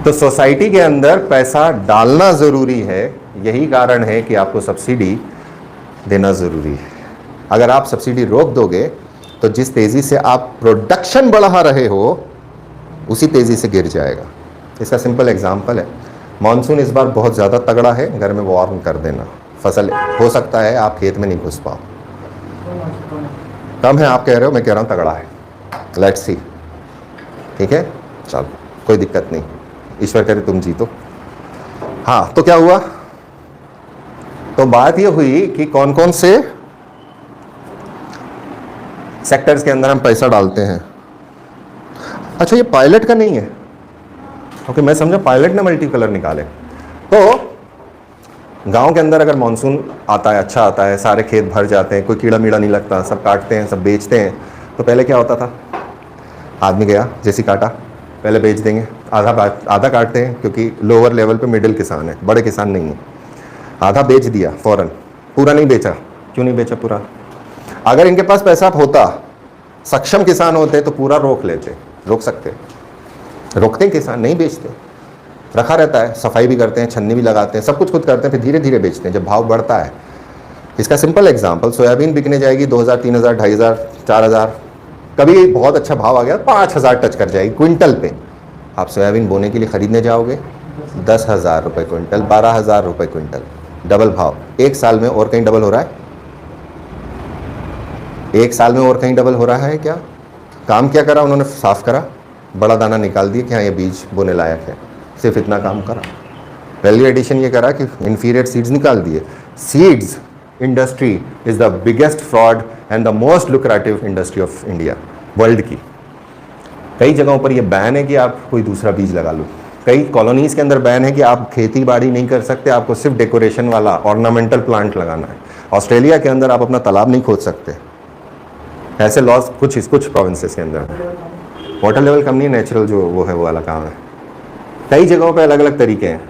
तो सोसाइटी के अंदर पैसा डालना जरूरी है, यही कारण है कि आपको सब्सिडी देना जरूरी है। अगर आप सब्सिडी रोक दोगे तो जिस तेजी से आप प्रोडक्शन बढ़ा रहे हो उसी तेजी से गिर जाएगा। इसका सिंपल एग्जांपल है, मॉनसून इस बार बहुत ज़्यादा तगड़ा है, घर में वार्म कर देना, फसल हो सकता है आप खेत में नहीं घुस पाओ। कम है आप कह रहे हो, मैं कह रहा हूँ तगड़ा है, लेट्स सी, ठीक है, चलो कोई दिक्कत नहीं, ईश्वर करे तुम जीतो। हाँ, तो क्या हुआ, तो बात ये हुई कि कौन कौन से सेक्टर्स के अंदर हम पैसा डालते हैं। अच्छा, ये पायलट का नहीं है, ओके, मैं समझा पायलट ने मल्टी कलर निकाले। तो गांव के अंदर अगर मानसून आता है, अच्छा आता है, सारे खेत भर जाते हैं, कोई कीड़ा मीड़ा नहीं लगता, सब काटते हैं, सब बेचते हैं, तो पहले क्या होता था, आदमी गया, जैसी काटा, पहले बेच देंगे, आधा काटते हैं क्योंकि लोअर लेवल पे मिडिल किसान है, बड़े किसान नहीं है। आधा बेच दिया फौरन, पूरा नहीं बेचा। क्यों नहीं बेचा पूरा? अगर इनके पास पैसा होता, सक्षम किसान होते तो पूरा रोक लेते, रोक सकते, रोकते हैं किसान, नहीं बेचते, रखा रहता है, सफाई भी करते हैं, छन्नी भी लगाते हैं, सब कुछ खुद करते हैं, फिर धीरे धीरे बेचते हैं जब भाव बढ़ता है। इसका सिंपल एग्जांपल, सोयाबीन बिकने जाएगी 2000, 3000, 2500, 4000, कभी बहुत अच्छा भाव आ गया 5000 टच कर जाएगी क्विंटल पे। आप सोयाबीन बोने के लिए खरीदने जाओगे 10,000 रुपये क्विंटल, 12,000 रुपये क्विंटल, डबल भाव। एक साल में और कहीं डबल हो रहा है? एक साल में और कहीं डबल हो रहा है क्या? काम क्या करा उन्होंने? साफ करा, बड़ा दाना निकाल दिया कि हाँ ये बीज बोने लायक है, सिर्फ इतना काम करा। वैल्यू एडिशन ये करा कि इन्फीरियर सीड्स निकाल दिए। Seeds industry is the biggest fraud and the most lucrative industry of India, world की। कई जगहों पर यह बैन है कि आप कोई दूसरा बीज लगा लो, कई कॉलोनीज के अंदर बैन है कि आप खेती बाड़ी नहीं कर सकते, आपको सिर्फ डेकोरेशन वाला ऑर्नामेंटल प्लांट लगाना है। ऑस्ट्रेलिया के अंदर आप अपना तालाब नहीं खोद सकते, ऐसे लॉज कुछ प्रोविंसेस के अंदर। वाटर लेवल कम नहीं, नेचुरल जो वो है वो वाला काम है। कई जगहों पे अलग अलग तरीके हैं,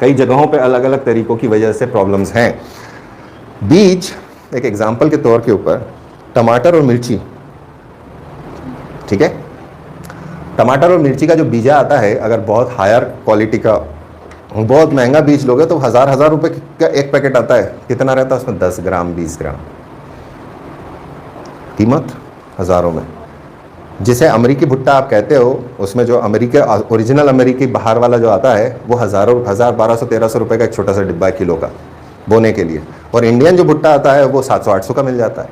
कई जगहों पे अलग अलग तरीकों की वजह से प्रॉब्लम्स हैं। बीज एक एग्जांपल के तौर के ऊपर, टमाटर और मिर्ची, ठीक है, टमाटर और मिर्ची का जो बीजा आता है, अगर बहुत हायर क्वालिटी का बहुत महंगा बीज लोगे तो 1000 रुपए का एक पैकेट आता है। कितना रहता है उसमें? 10 ग्राम 20 ग्राम, कीमत हज़ारों में। जिसे अमेरिकी भुट्टा आप कहते हो, उसमें जो अमेरिका ओरिजिनल अमेरिकी बाहर वाला जो आता है वो 1000, 1200, 1300 रुपये का एक छोटा सा डिब्बा है किलो का बोने के लिए। और इंडियन जो भुट्टा आता है वो 700, 800 का मिल जाता है।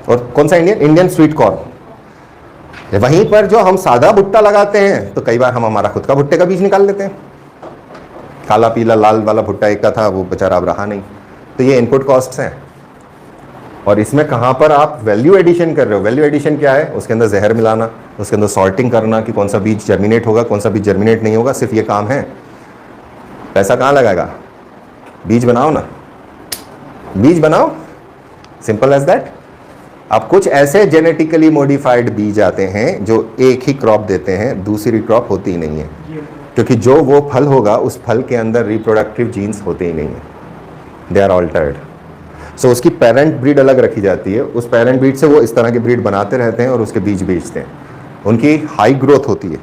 और कौन सा इंडियन? Indian sweet corn. वहीं पर जो हम सादा भुट्टा लगाते हैं तो कई बार हम हमारा खुद का भुट्टे का बीज निकाल लेते हैं। काला पीला लाल वाला भुट्टा एक का था, वो बेचारा अब रहा नहीं। तो ये इनपुट कॉस्ट्स हैं। और इसमें कहाँ पर आप वैल्यू एडिशन कर रहे हो? वैल्यू एडिशन क्या है? उसके अंदर जहर मिलाना, उसके अंदर सॉर्टिंग करना कि कौन सा बीज जर्मिनेट होगा, कौन सा बीज जर्मिनेट नहीं होगा, सिर्फ ये काम है। पैसा कहाँ लगाएगा? बीज बनाओ ना, बीज बनाओ, सिंपल एज दैट। अब कुछ ऐसे जेनेटिकली मॉडिफाइड बीज आते हैं जो एक ही क्रॉप देते हैं, दूसरी क्रॉप होती ही नहीं है, क्योंकि जो वो फल होगा उस फल के अंदर रिप्रोडक्टिव जीन्स होते ही नहीं है, दे आर ऑल्टर्ड। सो उसकी पेरेंट ब्रीड अलग रखी जाती है, उस पेरेंट ब्रीड से वो इस तरह की ब्रीड बनाते रहते हैं और उसके बीज बेचते हैं। उनकी हाई ग्रोथ होती है,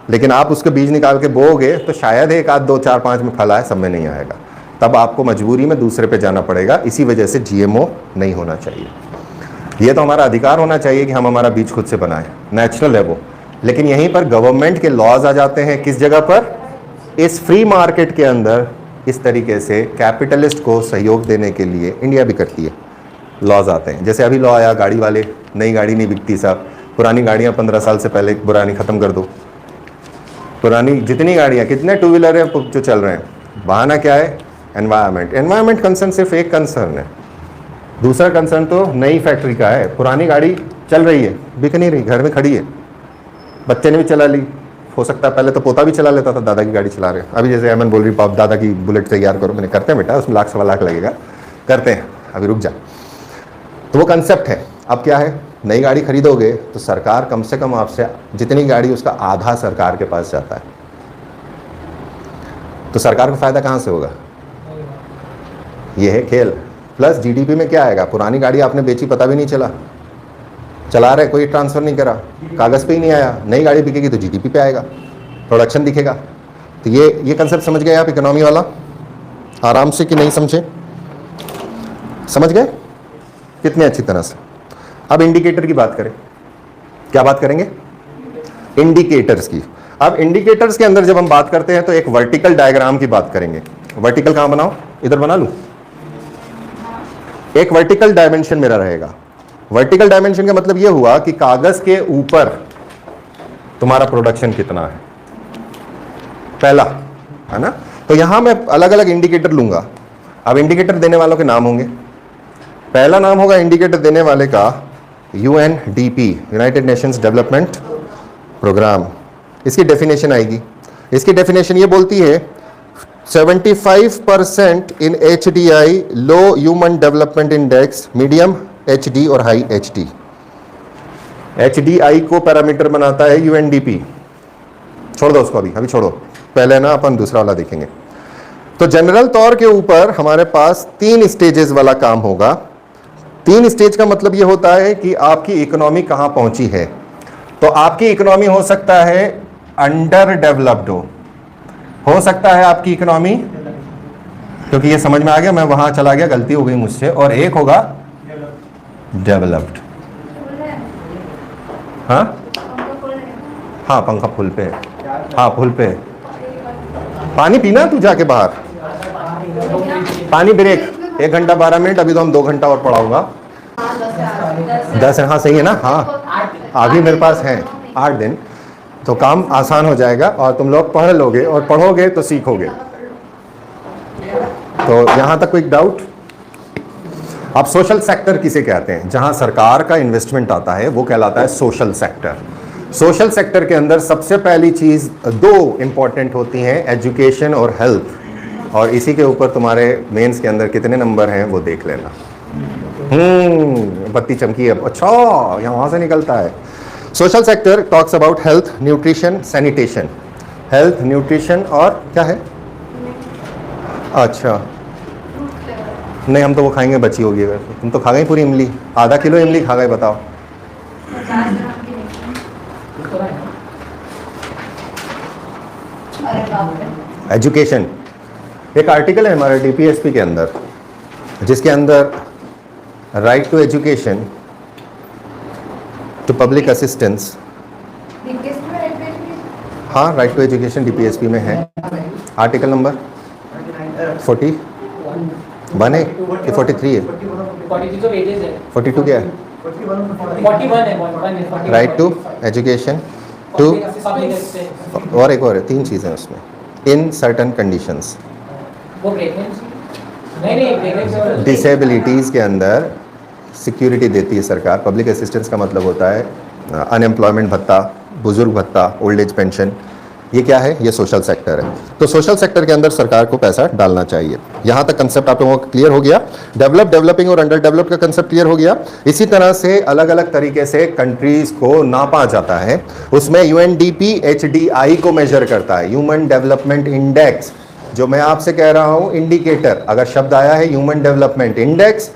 लेकिन आप उसके बीज निकाल के बोओगे तो शायद एक आध 2 4 5 में फल आए, सब में नहीं आएगा। तब आपको मजबूरी में दूसरे पे जाना पड़ेगा। इसी वजह से जीएमओ नहीं होना चाहिए। ये तो हमारा अधिकार होना चाहिए कि हम हमारा बीज खुद से बनाएं, नेचुरल है वो। लेकिन यहीं पर गवर्नमेंट के लॉज आ जाते हैं। किस जगह पर? इस फ्री मार्केट के अंदर इस तरीके से कैपिटलिस्ट को सहयोग देने के लिए इंडिया भी करती है, लॉज आते हैं। जैसे अभी लॉ आया गाड़ी वाले, नई गाड़ी नहीं बिकती साहब, पुरानी गाड़ियाँ 15 साल से पहले पुरानी ख़त्म कर दो। पुरानी जितनी गाड़ियाँ, कितने टू व्हीलर है जो चल रहे हैं, बहाना क्या है? एनवायरनमेंट। एनवायरनमेंट कंसर्न सिर्फ एक कंसर्न है, दूसरा कंसर्न तो नई फैक्ट्री का है। पुरानी गाड़ी चल रही है, बिक नहीं रही, घर में खड़ी है, बच्चे ने भी चला ली, हो सकता है पहले तो पोता भी चला लेता था, दादा की गाड़ी चला रहे हैं। अभी जैसे अमन बोल रही पाप दादा की बुलेट तैयार करो, मैंने करते हैं बेटा, उसमें 1 लाख 1.25 लाख लगेगा, करते हैं, अभी रुक जा। तो वो कंसेप्ट है। अब क्या है? नई गाड़ी खरीदोगे तो सरकार कम से कम आपसे जितनी गाड़ी उसका आधा सरकार के पास जाता है, तो सरकार को फायदा कहाँ से होगा? ये है खेल। प्लस जीडीपी में क्या आएगा? पुरानी गाड़ी आपने बेची, पता भी नहीं चला, चला रहे, कोई ट्रांसफर नहीं करा, कागज़ पे ही नहीं आया। नई गाड़ी बिकेगी तो जीडीपी पे आएगा, प्रोडक्शन दिखेगा। तो ये कंसेप्ट समझ गए आप इकोनॉमी वाला आराम से कि नहीं समझे? समझ गए कितने अच्छी तरह से। अब इंडिकेटर की बात करें। क्या बात करेंगे? इंडिकेटर्स की। अब इंडिकेटर्स के अंदर जब हम बात करते हैं तो एक वर्टिकल डायग्राम की बात करेंगे। वर्टिकल कहाँ बनाओ? इधर बना लूं? एक वर्टिकल डायमेंशन मेरा रहेगा। वर्टिकल डायमेंशन का मतलब यह हुआ कि कागज के ऊपर तुम्हारा प्रोडक्शन कितना है, पहला है ना। तो यहां मैं अलग अलग इंडिकेटर लूंगा। अब इंडिकेटर देने वालों के नाम होंगे। पहला नाम होगा इंडिकेटर देने वाले का UNDP, United Nations Development Programme. इसकी डेफिनेशन आएगी। इसकी डेफिनेशन ये बोलती है 75% in HDI, low human development index, medium HD और हाई HD। HDI को पैरामीटर बनाता है UNDP। छोड़ दो उसको, अभी छोड़ो, पहले ना अपन दूसरा वाला देखेंगे। तो जनरल तौर के ऊपर हमारे पास 3 स्टेजेस वाला काम होगा। 3 स्टेज का मतलब यह होता है कि आपकी इकोनॉमी कहां पहुंची है। तो आपकी इकोनॉमी हो सकता है अंडर डेवलप्ड हो सकता है आपकी इकोनॉमी, क्योंकि ये समझ में आ गया, मैं वहां चला गया, गलती हो गई मुझसे, और एक होगा डेवलप्ड। हाँ हाँ, पंखा फुल पे है, हाँ फुल पे है। पानी पीना तू जाके बाहर, पानी ब्रेक 1 घंटा 12 मिनट, अभी तो हम 2 घंटा और पढ़ाऊंगा। 10 हाँ सही है ना, हाँ अभी मेरे पास है 8 दिन, तो काम आसान हो जाएगा और तुम लोग पढ़ लोगे, और पढ़ोगे तो सीखोगे। तो यहां तक कोई डाउट? अब सोशल सेक्टर किसे कहते हैं? जहां सरकार का इन्वेस्टमेंट आता है वो कहलाता है सोशल सेक्टर। सोशल सेक्टर के अंदर सबसे पहली चीज 2 इंपॉर्टेंट होती हैं, एजुकेशन और हेल्थ। और इसी के ऊपर तुम्हारे मेंस के अंदर कितने नंबर हैं वो देख लेना। बत्ती चमकी है, अच्छा यहाँ वहां से निकलता है। Social sector talks about health, nutrition, sanitation. Health, nutrition और क्या है? अच्छा नहीं, हम तो वो खाएंगे, बची होगी। तुम तो खा गई पूरी इमली, आधा किलो इमली खा गए, बताओ। एजुकेशन, एक आर्टिकल है हमारे डीपीएसपी के अंदर जिसके अंदर right to education, to public assistance, हाँ राइट टू एजुकेशन डीपीएसपी में है। आर्टिकल नंबर 41 है कि 43 है? 42 क्या है? 41 है। राइट टू एजुकेशन टू, और एक और है, 3 चीज़ें उसमें, इन सर्टन कंडीशंस। डिसेबिलिटीज़ के अंदर सिक्योरिटी देती है सरकार। पब्लिक असिस्टेंस का मतलब होता है अनएम्प्लॉयमेंट भत्ता, बुजुर्ग भत्ता, ओल्ड एज पेंशन। ये क्या है? ये सोशल सेक्टर है। तो सोशल सेक्टर के अंदर सरकार को पैसा डालना चाहिए। यहाँ तक कंसेप्ट आप लोगों को क्लियर हो गया। डेवलप, डेवलपिंग और अंडर डेवलप का कंसेप्ट क्लियर हो गया। इसी तरह से अलग अलग तरीके से कंट्रीज को नापा जाता है। उसमें यूएनडीपी एचडीआई को मेजर करता है, ह्यूमन डेवलपमेंट इंडेक्स। जो मैं आपसे कह रहा हूँ इंडिकेटर, अगर शब्द आया है ह्यूमन डेवलपमेंट इंडेक्स,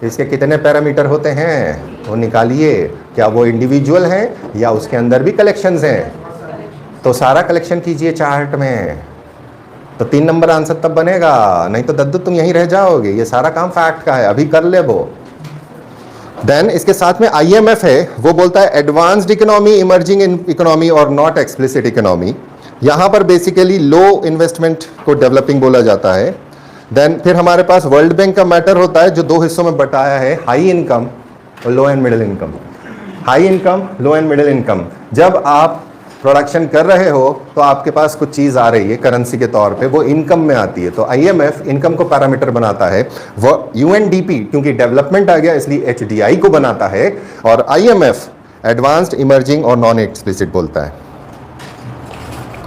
इसके कितने पैरामीटर होते हैं वो निकालिए। क्या वो इंडिविजुअल हैं या उसके अंदर भी कलेक्शंस हैं? तो सारा कलेक्शन कीजिए चार्ट में, तो 3 नंबर आंसर तब बनेगा, नहीं तो दद्दू तुम यहीं रह जाओगे। ये सारा काम फैक्ट का है, अभी कर ले वो। देन इसके साथ में आईएमएफ है, वो बोलता है एडवांस्ड इकोनॉमी, इमर्जिंग इकोनॉमी और नॉट एक्सप्लिसिट इकोनॉमी। यहाँ पर बेसिकली लो इन्वेस्टमेंट को डेवलपिंग बोला जाता है। देन फिर हमारे पास वर्ल्ड बैंक का मैटर होता है जो 2 हिस्सों में बटाया है, हाई इनकम और low and middle income. High income, low and middle income. जब आप प्रोडक्शन कर रहे हो तो आपके पास कुछ चीज़ आ रही है करेंसी के तौर पे, वो इनकम में आती है। तो आईएमएफ इनकम को पैरामीटर बनाता है, वो यूएनडीपी क्योंकि डेवलपमेंट आ गया इसलिए एचडीआई को बनाता है, और आईएमएफ एडवांस्ड, इमर्जिंग और नॉन एक्सप्लिसिट बोलता है।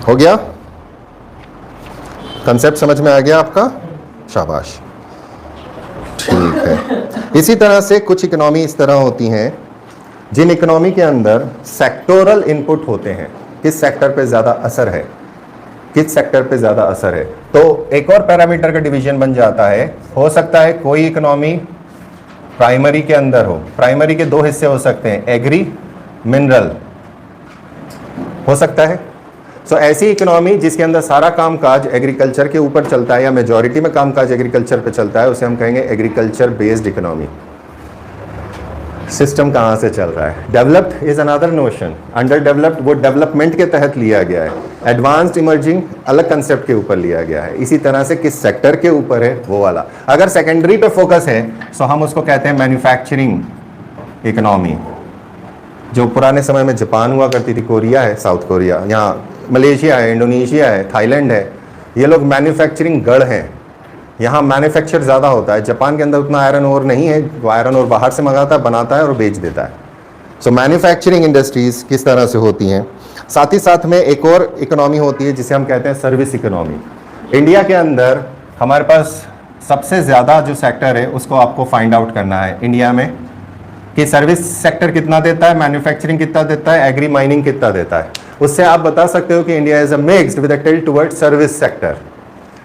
हो गया? कंसेप्ट समझ में आ गया आपका? शाबाश, ठीक है। इसी तरह से कुछ इकोनॉमी इस तरह होती हैं जिन इकोनॉमी के अंदर सेक्टोरल इनपुट होते हैं। किस सेक्टर पे ज़्यादा असर है, किस सेक्टर पे ज़्यादा असर है, तो एक और पैरामीटर का डिवीजन बन जाता है। हो सकता है कोई इकोनॉमी प्राइमरी के अंदर हो। प्राइमरी के 2 हिस्से हो सकते हैं, एग्री, मिनरल हो सकता है। सो ऐसी इकोनॉमी जिसके अंदर सारा कामकाज एग्रीकल्चर के ऊपर चलता है या मेजॉरिटी में कामकाज एग्रीकल्चर पे चलता है, उसे हम कहेंगे एग्रीकल्चर बेस्ड इकोनॉमी। सिस्टम कहाँ से चल रहा है? Developed is another notion, under developed वो डेवलपमेंट के तहत लिया गया है, एडवांस्ड इमर्जिंग अलग कंसेप्ट के ऊपर लिया गया है। इसी तरह से किस सेक्टर के ऊपर है वो वाला। अगर सेकेंडरी पे फोकस है तो हम उसको कहते हैं मैन्युफैक्चरिंग इकोनॉमी। जो पुराने समय में जापान हुआ करती थी, कोरिया है, साउथ कोरिया, यहाँ मलेशिया है, इंडोनेशिया है, थाईलैंड है, ये लोग मैन्युफैक्चरिंग गढ़ हैं। यहाँ मैन्युफैक्चर ज़्यादा होता है। जापान के अंदर उतना आयरन ओर नहीं है, वो आयरन ओर बाहर से मंगाता है, बनाता है और बेच देता है। सो मैन्युफैक्चरिंग इंडस्ट्रीज़ किस तरह से होती हैं। साथ ही साथ में एक और इकोनॉमी होती है जिसे हम कहते हैं सर्विस इकोनॉमी। इंडिया के अंदर हमारे पास सबसे ज़्यादा जो सेक्टर है उसको आपको फाइंड आउट करना है इंडिया में कि सर्विस सेक्टर कितना देता है, मैन्युफैक्चरिंग कितना देता है, एग्री माइनिंग कितना देता है। उससे आप बता सकते हो कि India is a mixed with a tilt towards service sector.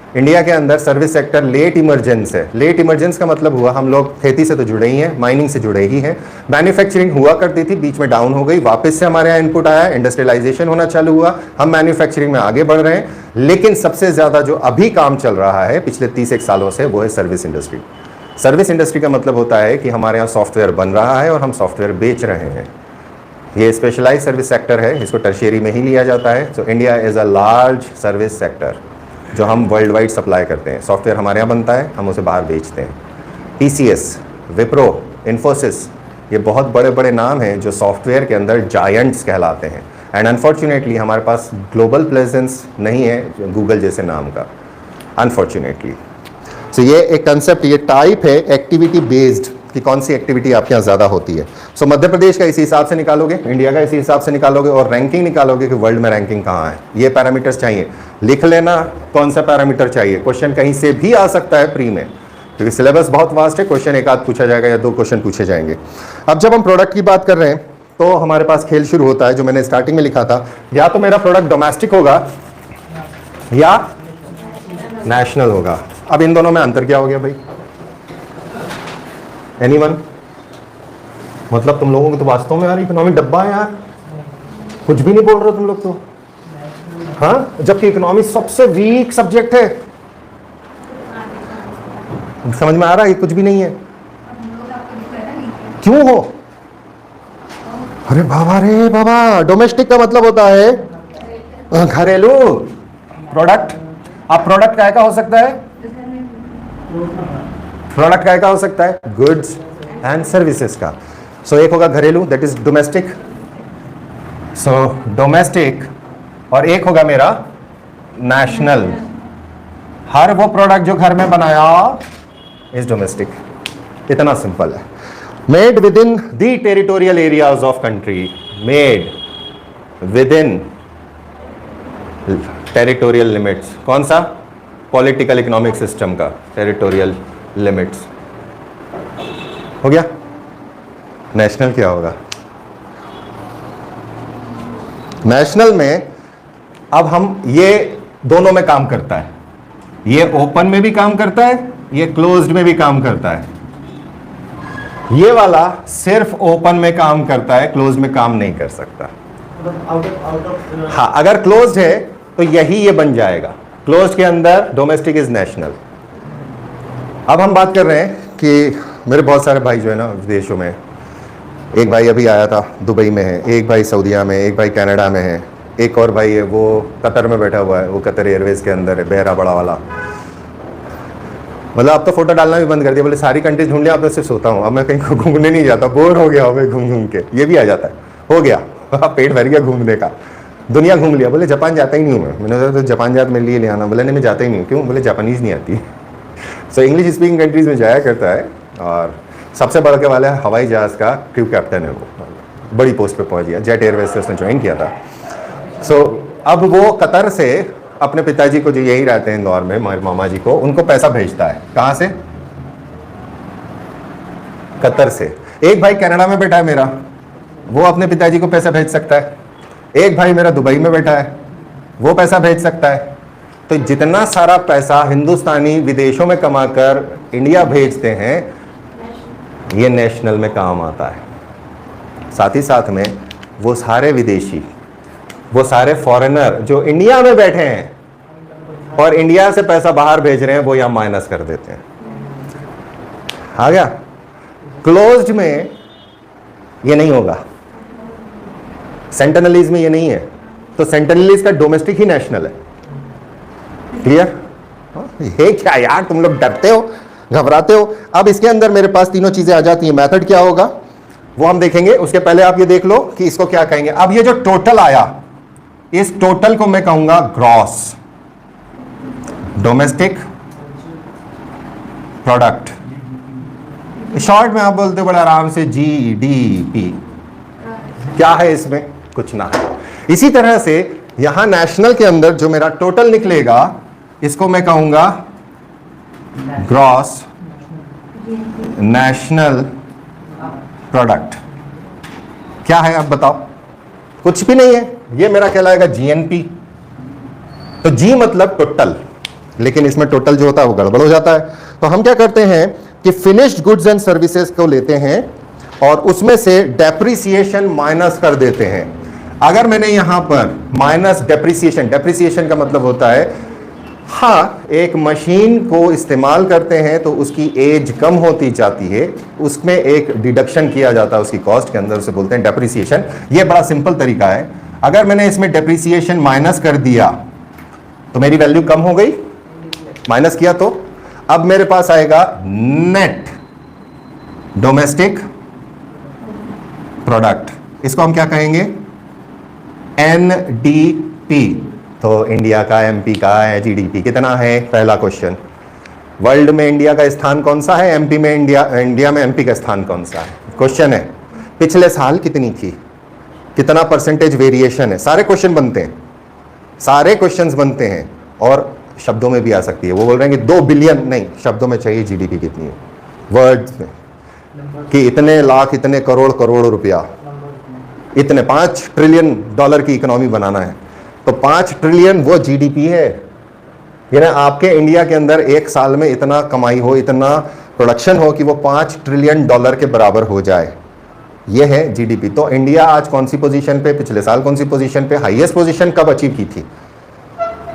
India के अंदर सर्विस सेक्टर लेट इमर्जेंस है। लेट इमर्जेंस का मतलब हुआ हम लोग खेती से तो जुड़े ही हैं, माइनिंग से जुड़े ही हैं, मैन्युफैक्चरिंग हुआ करती थी, बीच में डाउन हो गई, वापस से हमारे यहाँ इनपुट आया, इंडस्ट्रियलाइजेशन होना चालू हुआ, हम मैन्युफैक्चरिंग में आगे बढ़ रहे हैं। लेकिन सबसे ज्यादा जो अभी काम चल रहा है पिछले 30 सालों से वो है सर्विस इंडस्ट्री। सर्विस इंडस्ट्री का मतलब होता है कि हमारे यहाँ सॉफ्टवेयर बन रहा है और हम सॉफ्टवेयर बेच रहे हैं। ये स्पेशलाइज सर्विस सेक्टर है, इसको टर्शियरी में ही लिया जाता है। So India is a large service sector जो हम वर्ल्ड वाइड सप्लाई करते हैं। सॉफ्टवेयर हमारे यहाँ बनता है, हम उसे बाहर बेचते हैं। TCS, विप्रो, इन्फोसिस, ये बहुत बड़े बड़े नाम हैं जो सॉफ्टवेयर के अंदर जायंट्स कहलाते हैं। एंड अनफॉर्चुनेटली हमारे पास ग्लोबल प्रेजेंस नहीं है गूगल जैसे नाम का, अनफॉर्चुनेटली। सो ये एक कंसेप्ट, ये टाइप है एक्टिविटी बेस्ड कि कौन सी एक्टिविटी आपके यहाँ ज़्यादा होती है। सो मध्य प्रदेश का इसी हिसाब से निकालोगे, इंडिया का इसी हिसाब से निकालोगे और रैंकिंग निकालोगे कि वर्ल्ड में रैंकिंग कहाँ है। ये पैरामीटर्स चाहिए, लिख लेना कौन सा पैरामीटर चाहिए। क्वेश्चन कहीं से भी आ सकता है प्री में, क्योंकि सिलेबस बहुत वास्ट है, क्वेश्चन एक आध पूछा जाएगा या 2 क्वेश्चन पूछे जाएंगे। अब जब हम प्रोडक्ट की बात कर रहे हैं तो हमारे पास खेल शुरू होता है, जो मैंने स्टार्टिंग में लिखा था, या तो मेरा प्रोडक्ट डोमेस्टिक होगा या नेशनल होगा। अब इन दोनों में अंतर क्या हो गया भाई? एनीवन? मतलब तुम लोगों को तो वास्तव में यार इकोनॉमिक डब्बा है यार, कुछ भी नहीं बोल रहे तुम लोग तो, हाँ, जबकि इकोनॉमिक सबसे वीक सब्जेक्ट है। समझ में आ रहा है? कुछ भी नहीं है। क्यों हो? अरे बाबा रे बाबा, डोमेस्टिक का मतलब होता है घरेलू प्रोडक्ट। अब प्रोडक्ट काय का हो सकता है? प्रोडक्ट काय का हो सकता है? गुड्स एंड सर्विसेज का। सो एक होगा घरेलू, that is domestic, so domestic, और एक होगा मेरा नेशनल। हर वो प्रोडक्ट जो घर में बनाया इज डोमेस्टिक। इतना सिंपल है। Made with in the territorial areas of country, made with in territorial limits. कौन सा? पॉलिटिकल इकोनॉमिक सिस्टम का टेरिटोरियल लिमिट्स हो गया। नेशनल क्या होगा? नेशनल में अब हम ये दोनों में काम करता है, ये ओपन में भी काम करता है, ये क्लोज्ड में भी काम करता है। ये वाला सिर्फ ओपन में काम करता है, क्लोज्ड में काम नहीं कर सकता। हाँ, अगर क्लोज्ड है तो यही ये बन जाएगा। क्लोज्ड के अंदर डोमेस्टिक इज नेशनल। अब हम बात कर रहे हैं कि मेरे बहुत सारे भाई जो है ना विदेशों में, एक भाई अभी आया था दुबई में है, एक भाई सऊदीया में, एक भाई कनाडा में है, एक और भाई है वो कतर में बैठा हुआ है, वो कतर एयरवेज के अंदर है, बहरा बड़ा वाला। मतलब अब तो फोटो डालना भी बंद कर दिया, बोले सारी कंट्रीज ढूंढ लिया, अब मैं सिर्फ सोता हूँ, अब मैं कहीं घूमने नहीं जाता, बोर हो गया हूँ घूम घूम के। ये भी आ जाता है, हो गया पेट भर गया घूमने का, दुनिया घूम लिया। बोले जापान जाता ही नहीं हूँ मैं। मैंने तो जापान जात मेरे लिए ले आना। बोले नहीं मैं जाता ही नहीं हूँ। क्यों? बोले जापानीज़ नहीं आती। सो इंग्लिश स्पीकिंग कंट्रीज़ में जाया करता है, और सबसे बड़ा के वाला हवाई जहाज़ का क्रू कैप्टन है, वो बड़ी पोस्ट पे पहुँच गया, जेट एयरवेज से उसने ज्वाइन किया था। सो अब वो कतर से अपने पिताजी को, जो यही रहते हैं इंदौर में, हमारे मामा जी को, उनको पैसा भेजता है। कहाँ से? कतर से। एक भाई कनाडा में बैठा है मेरा, वो अपने पिताजी को पैसा भेज सकता है। एक भाई मेरा दुबई में बैठा है, वो पैसा भेज सकता है। तो जितना सारा पैसा हिंदुस्तानी विदेशों में कमाकर इंडिया भेजते हैं, ये नेशनल में काम आता है। साथ ही साथ में वो सारे विदेशी, वो सारे फॉरेनर जो इंडिया में बैठे हैं और इंडिया से पैसा बाहर भेज रहे हैं, वो यहां माइनस कर देते हैं। आ गया? क्लोज्ड में ये नहीं होगा, सेंटेनलीज में ये नहीं है। तो सेंटेनलीज का डोमेस्टिक ही नेशनल है। क्लियर? ये क्या यार, तुम लोग डरते हो, घबराते हो। अब इसके अंदर मेरे पास तीनों चीजें आ जाती हैं। मेथड क्या होगा वो हम देखेंगे, उसके पहले आप ये देख लो कि इसको क्या कहेंगे। अब ये जो टोटल आया, इस टोटल को मैं कहूंगा ग्रॉस डोमेस्टिक प्रोडक्ट। शॉर्ट में आप बोलते हो बड़े आराम से GDP। क्या है इसमें? कुछ ना है। इसी तरह से यहां नेशनल के अंदर जो मेरा टोटल निकलेगा, इसको मैं कहूंगा ग्रॉस नेशनल प्रोडक्ट। क्या है अब बताओ? कुछ भी नहीं है। ये मेरा कहलाएगा GNP। तो G मतलब टोटल, लेकिन इसमें टोटल जो होता है वो गड़बड़ हो जाता है। तो हम क्या करते हैं कि फिनिश्ड गुड्स एंड सर्विसेज को लेते हैं और उसमें से डेप्रिसिएशन माइनस कर देते हैं। अगर मैंने यहां पर माइनस डेप्रिसिएशन, डेप्रिसिएशन का मतलब होता है, हाँ, एक मशीन को इस्तेमाल करते हैं तो उसकी एज कम होती जाती है, उसमें एक डिडक्शन किया जाता है उसकी कॉस्ट के अंदर, उसे बोलते हैं डेप्रिसिएशन। ये बड़ा सिंपल तरीका है। अगर मैंने इसमें डेप्रिसिएशन माइनस कर दिया तो मेरी वैल्यू कम हो गई, माइनस किया तो अब मेरे पास आएगा नेट डोमेस्टिक प्रोडक्ट। इसको हम क्या कहेंगे? एनडीपी। तो इंडिया का, एमपी का है, जीडीपी कितना है? पहला क्वेश्चन। वर्ल्ड में इंडिया का स्थान कौन सा है? एमपी में इंडिया में एमपी का स्थान कौन सा है? क्वेश्चन है। पिछले साल कितनी थी? कितना परसेंटेज वेरिएशन है? सारे क्वेश्चन बनते हैं, सारे क्वेश्चंस बनते हैं और शब्दों में भी आ सकती है। वो बोल रहे हैं कि 2 बिलियन नहीं, शब्दों में चाहिए जीडीपी कितनी है, वर्ड्स में, कि इतने लाख, इतने करोड़, करोड़ रुपया, इतने 5 ट्रिलियन डॉलर की इकोनॉमी बनाना है। तो 5 ट्रिलियन वो जीडीपी है। यानी आपके इंडिया के अंदर एक साल में इतना कमाई हो, इतना प्रोडक्शन हो कि वो 5 ट्रिलियन डॉलर के बराबर हो जाए, ये है जीडीपी। तो इंडिया आज कौन सी पोजीशन पे, पिछले साल कौन सी पोजीशन पे, हाईएस्ट पोजीशन कब अचीव की थी?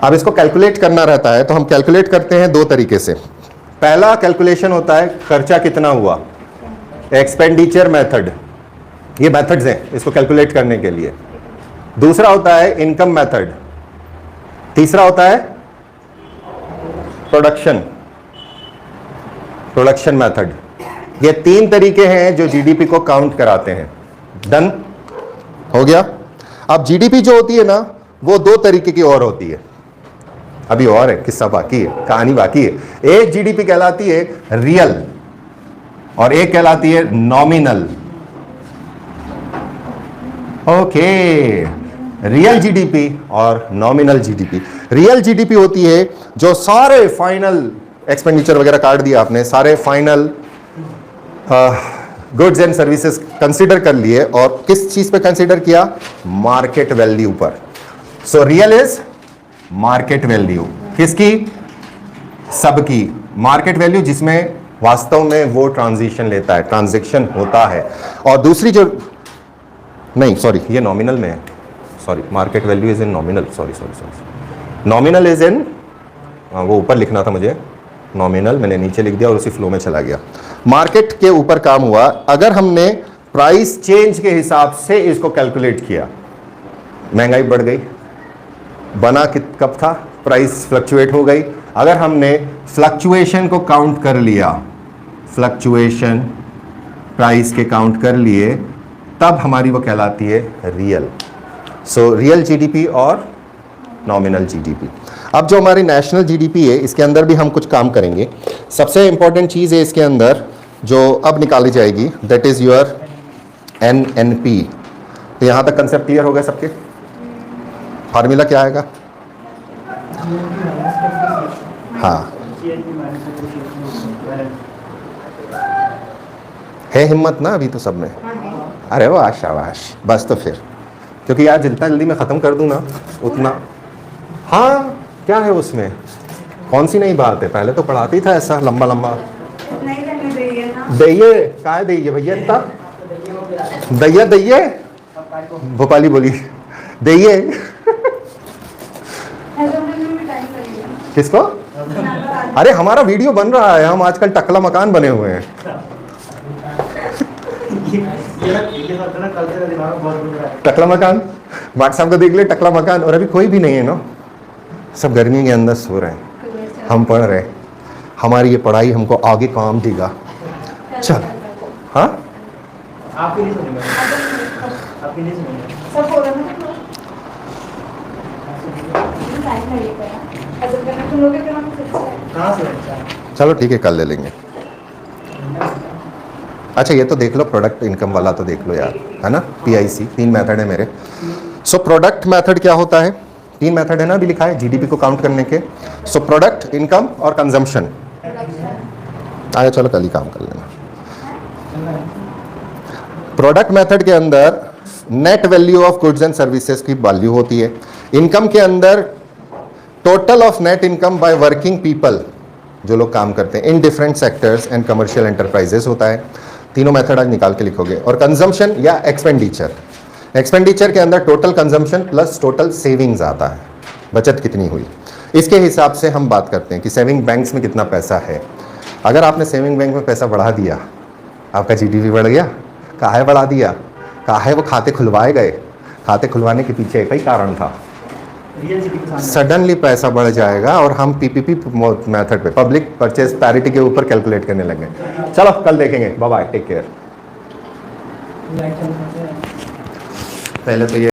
अब इसको कैलकुलेट करना रहता है तो हम कैलकुलेट करते हैं 2 तरीके से। पहला कैलकुलेशन होता है खर्चा कितना हुआ, एक्सपेंडिचर मेथड, ये मेथड्स हैं इसको कैलकुलेट करने के लिए। दूसरा होता है इनकम मेथड, तीसरा होता है प्रोडक्शन मेथड। ये 3 तरीके हैं जो जीडीपी को काउंट कराते हैं। डन हो गया। अब जीडीपी जो होती है ना, वो 2 तरीके की और होती है। अभी और है, किस्सा बाकी है, कहानी बाकी है। एक जीडीपी कहलाती है रियल और एक कहलाती है नॉमिनल। ओके, रियल जीडीपी और नॉमिनल जीडीपी। रियल जीडीपी होती है जो सारे फाइनल एक्सपेंडिचर वगैरह काट दिया आपने, सारे final goods and services consider कर लिए और किस चीज पे कंसीडर किया? मार्केट वैल्यू पर। So real is market value, किसकी? सबकी मार्केट वैल्यू, जिसमें वास्तव में वो ट्रांजिशन लेता है, ट्रांजैक्शन होता है। और दूसरी जो, नहीं सॉरी, ये नॉमिनल में है, sorry, market value is in nominal, sorry, nominal is in, वो ऊपर लिखना था मुझे, नॉमिनल मैंने नीचे लिख दिया और उसी फ्लो में चला गया। मार्केट के ऊपर काम हुआ। अगर हमने प्राइस चेंज के हिसाब से इसको कैलकुलेट किया, महंगाई बढ़ गई, बना कब था? प्राइस फ्लक्चुएट हो गई। अगर हमने फ्लक्चुएशन को काउंट कर लिया, फ्लक्चुएशन प्राइस के काउंट कर लिए, तब हमारी वो कहलाती है रियल। सो रियल जीडीपी और नॉमिनल जीडीपी। अब जो हमारी नेशनल जीडीपी है, इसके अंदर भी हम कुछ काम करेंगे। सबसे इंपॉर्टेंट चीज़ है इसके अंदर जो अब निकाली जाएगी, दैट इज़ योर एनएनपी। तो यहाँ तक कंसेप्ट क्लियर हो गया सबके? फार्मूला क्या आएगा? हाँ, है हिम्मत ना अभी तो सब में? अरे वाह, शाबाश। बस तो फिर, क्योंकि यार जितना जल्दी मैं ख़त्म कर दूँ ना उतना, हाँ क्या है उसमें, कौन सी नई बात है? पहले तो पढ़ाती था ऐसा लंबा लंबा। दइये का है, दइये भैया, इतना दइया, दइये भोपाली बोली, दइये किसको? अरे हमारा वीडियो बन रहा है, हम आजकल टकला मकान बने हुए हैं। टकला मकान, व्हाट्सएप को देख ले, टकला मकान। और अभी कोई भी नहीं है ना, सब गर्मी के अंदर सो रहे हैं, हम पढ़ रहे हैं। हमारी ये पढ़ाई हमको आगे काम देगा। चल, हाँ चलो ठीक है, कल ले लेंगे। अच्छा ये तो देख लो, प्रोडक्ट इनकम वाला तो देख लो यार, है ना, PIC। 3 मेथड है मेरे। सो प्रोडक्ट मेथड क्या होता है? 3 मेथड है ना, अभी लिखा है जीडीपी को काउंट करने के। सो प्रोडक्ट, इनकम और कंजम्पशन। आया, चलो कल ही काम कर लेना। प्रोडक्ट मेथड के अंदर net value of goods and services की वैल्यू होती है। इनकम के अंदर total of net income by working people, जो लोग काम करते हैं in different sectors and commercial enterprises होता है। तीनों मेथड आज निकाल के लिखोगे। और कंजम्पशन या एक्सपेंडिचर, एक्सपेंडिचर के अंदर total consumption plus total savings आता है, बचत कितनी हुई, इसके हिसाब से हम बात करते हैं कि सेविंग बैंक्स में कितना पैसा है। अगर आपने सेविंग बैंक में पैसा बढ़ा दिया, आपका जीडीपी बढ़ गया। काहे बढ़ा दिया, काहे वो खाते खुलवाए गए, खाते खुलवाने के पीछे एक ही कारण था, सडनली पैसा बढ़ जाएगा और हम पीपीपी मेथड पे, पब्लिक परचेज पैरिटी के ऊपर कैलकुलेट करने लगे। चलो कल देखेंगे, बाय बाय, टेक केयर। पहले तो ये